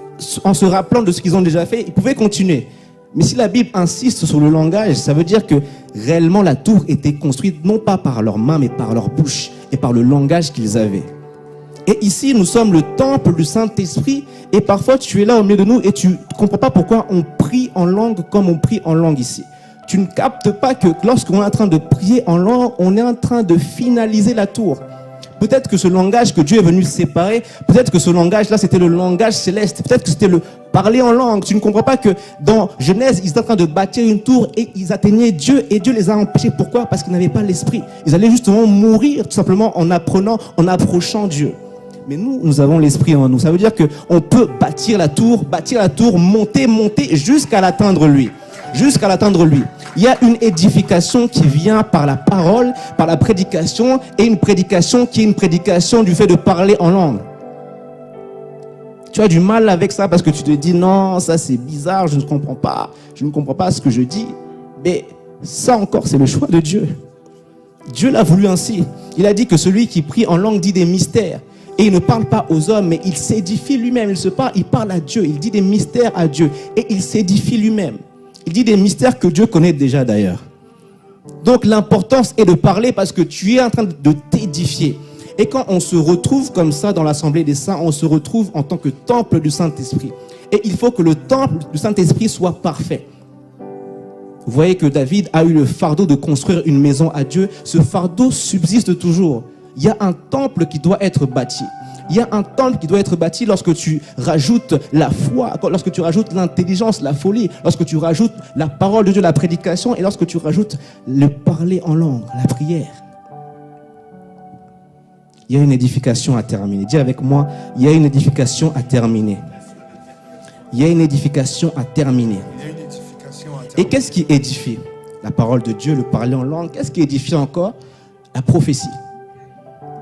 Speaker 2: en se rappelant de ce qu'ils ont déjà fait, ils pouvaient continuer. Mais si la Bible insiste sur le langage, ça veut dire que réellement la tour était construite non pas par leurs mains, mais par leur bouche et par le langage qu'ils avaient. Et ici, nous sommes le temple du Saint-Esprit. Et parfois, tu es là au milieu de nous et tu ne comprends pas pourquoi on prie en langue comme on prie en langue ici. Tu ne captes pas que lorsqu'on est en train de prier en langue, on est en train de finaliser la tour. Peut-être que ce langage que Dieu est venu séparer, peut-être que ce langage-là, c'était le langage céleste. Peut-être que c'était le parler en langue. Tu ne comprends pas que dans Genèse, ils étaient en train de bâtir une tour et ils atteignaient Dieu et Dieu les a empêchés. Pourquoi ? Parce qu'ils n'avaient pas l'esprit. Ils allaient justement mourir tout simplement en apprenant, en approchant Dieu. Mais nous avons l'esprit en nous. Ça veut dire qu'on peut bâtir la tour, monter jusqu'à l'atteindre lui. Jusqu'à l'atteindre lui. Il y a une édification qui vient par la parole, par la prédication, et une prédication qui est une prédication du fait de parler en langue. Tu as du mal avec ça parce que tu te dis non, ça c'est bizarre, je ne comprends pas ce que je dis. Mais ça encore, c'est le choix de Dieu. Dieu l'a voulu ainsi. Il a dit que celui qui prie en langue dit des mystères. Et il ne parle pas aux hommes, mais il s'édifie lui-même. Il parle à Dieu, il dit des mystères à Dieu. Et il s'édifie lui-même. Il dit des mystères que Dieu connaît déjà d'ailleurs. Donc l'importance est de parler parce que tu es en train de t'édifier. Et quand on se retrouve comme ça dans l'Assemblée des Saints, on se retrouve en tant que temple du Saint-Esprit. Et il faut que le temple du Saint-Esprit soit parfait. Vous voyez que David a eu le fardeau de construire une maison à Dieu. Ce fardeau subsiste toujours. il y a un temple qui doit être bâti. Il y a un temple qui doit être bâti lorsque tu rajoutes la foi, lorsque tu rajoutes l'intelligence, la folie, lorsque tu rajoutes la parole de Dieu, la prédication, et lorsque tu rajoutes le parler en langue, la prière. Il y a une édification à terminer. Dis avec moi, il y a une édification à terminer. Il y a une édification à terminer. Et qu'est-ce qui édifie? La parole de Dieu, le parler en langue. Qu'est-ce qui édifie encore? La prophétie.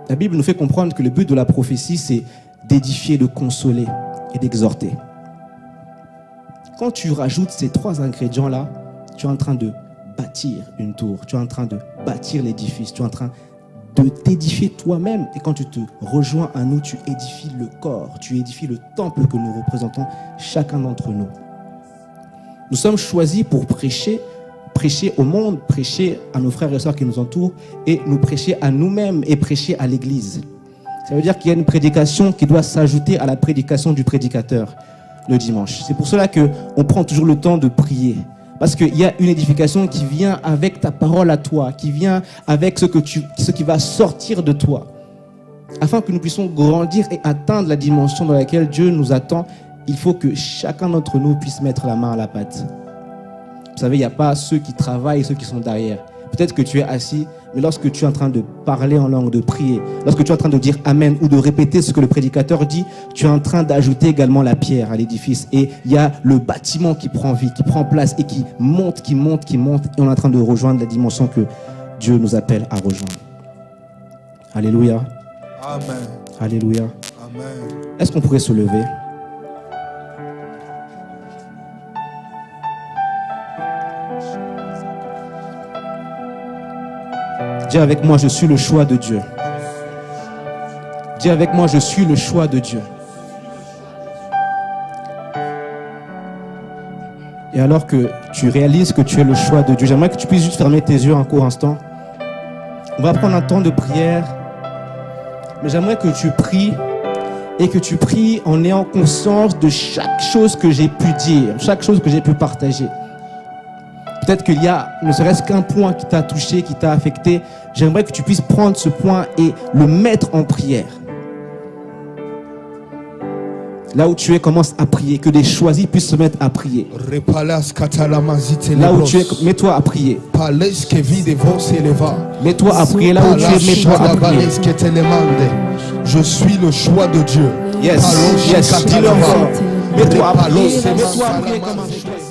Speaker 2: La Bible nous fait comprendre que le but de la prophétie, c'est d'édifier, de consoler et d'exhorter. Quand tu rajoutes ces trois ingrédients-là, tu es en train de bâtir une tour, tu es en train de bâtir l'édifice, tu es en train de t'édifier toi-même. Et quand tu te rejoins à nous, tu édifies le corps, tu édifies le temple que nous représentons, chacun d'entre nous. Nous sommes choisis pour prêcher au monde, prêcher à nos frères et sœurs qui nous entourent et nous prêcher à nous-mêmes et prêcher à l'Église. Ça veut dire qu'il y a une prédication qui doit s'ajouter à la prédication du prédicateur le dimanche. C'est pour cela qu'on prend toujours le temps de prier. Parce qu'il y a une édification qui vient avec ta parole à toi, qui vient avec ce qui va sortir de toi. Afin que nous puissions grandir et atteindre la dimension dans laquelle Dieu nous attend, il faut que chacun d'entre nous puisse mettre la main à la pâte. Vous savez, il n'y a pas ceux qui travaillent et ceux qui sont derrière. Peut-être que tu es assis, mais lorsque tu es en train de parler en langue, de prier, lorsque tu es en train de dire Amen ou de répéter ce que le prédicateur dit, tu es en train d'ajouter également la pierre à l'édifice. Et il y a le bâtiment qui prend vie, qui prend place et qui monte. Et on est en train de rejoindre la dimension que Dieu nous appelle à rejoindre. Alléluia.
Speaker 1: Amen.
Speaker 2: Alléluia.
Speaker 1: Amen.
Speaker 2: Est-ce qu'on pourrait se lever? Dis avec moi, je suis le choix de Dieu. Dis avec moi, je suis le choix de Dieu. Et alors que tu réalises que tu es le choix de Dieu, j'aimerais que tu puisses juste fermer tes yeux un court instant. On va prendre un temps de prière. Mais j'aimerais que tu pries et que tu pries en ayant conscience de chaque chose que j'ai pu dire, chaque chose que j'ai pu partager. Peut-être qu'il y a ne serait-ce qu'un point qui t'a touché, qui t'a affecté. J'aimerais que tu puisses prendre ce point et le mettre en prière. Là où tu es, commence à prier. Que des choisis puissent se mettre à prier. Là où tu es, mets-toi à prier. Mets-toi à prier. Là où tu es, mets-toi à prier.
Speaker 1: Je suis le choix de Dieu.
Speaker 2: Yes, dis-le encore. Mets-toi à prier. Mets-toi à prier comme un choix.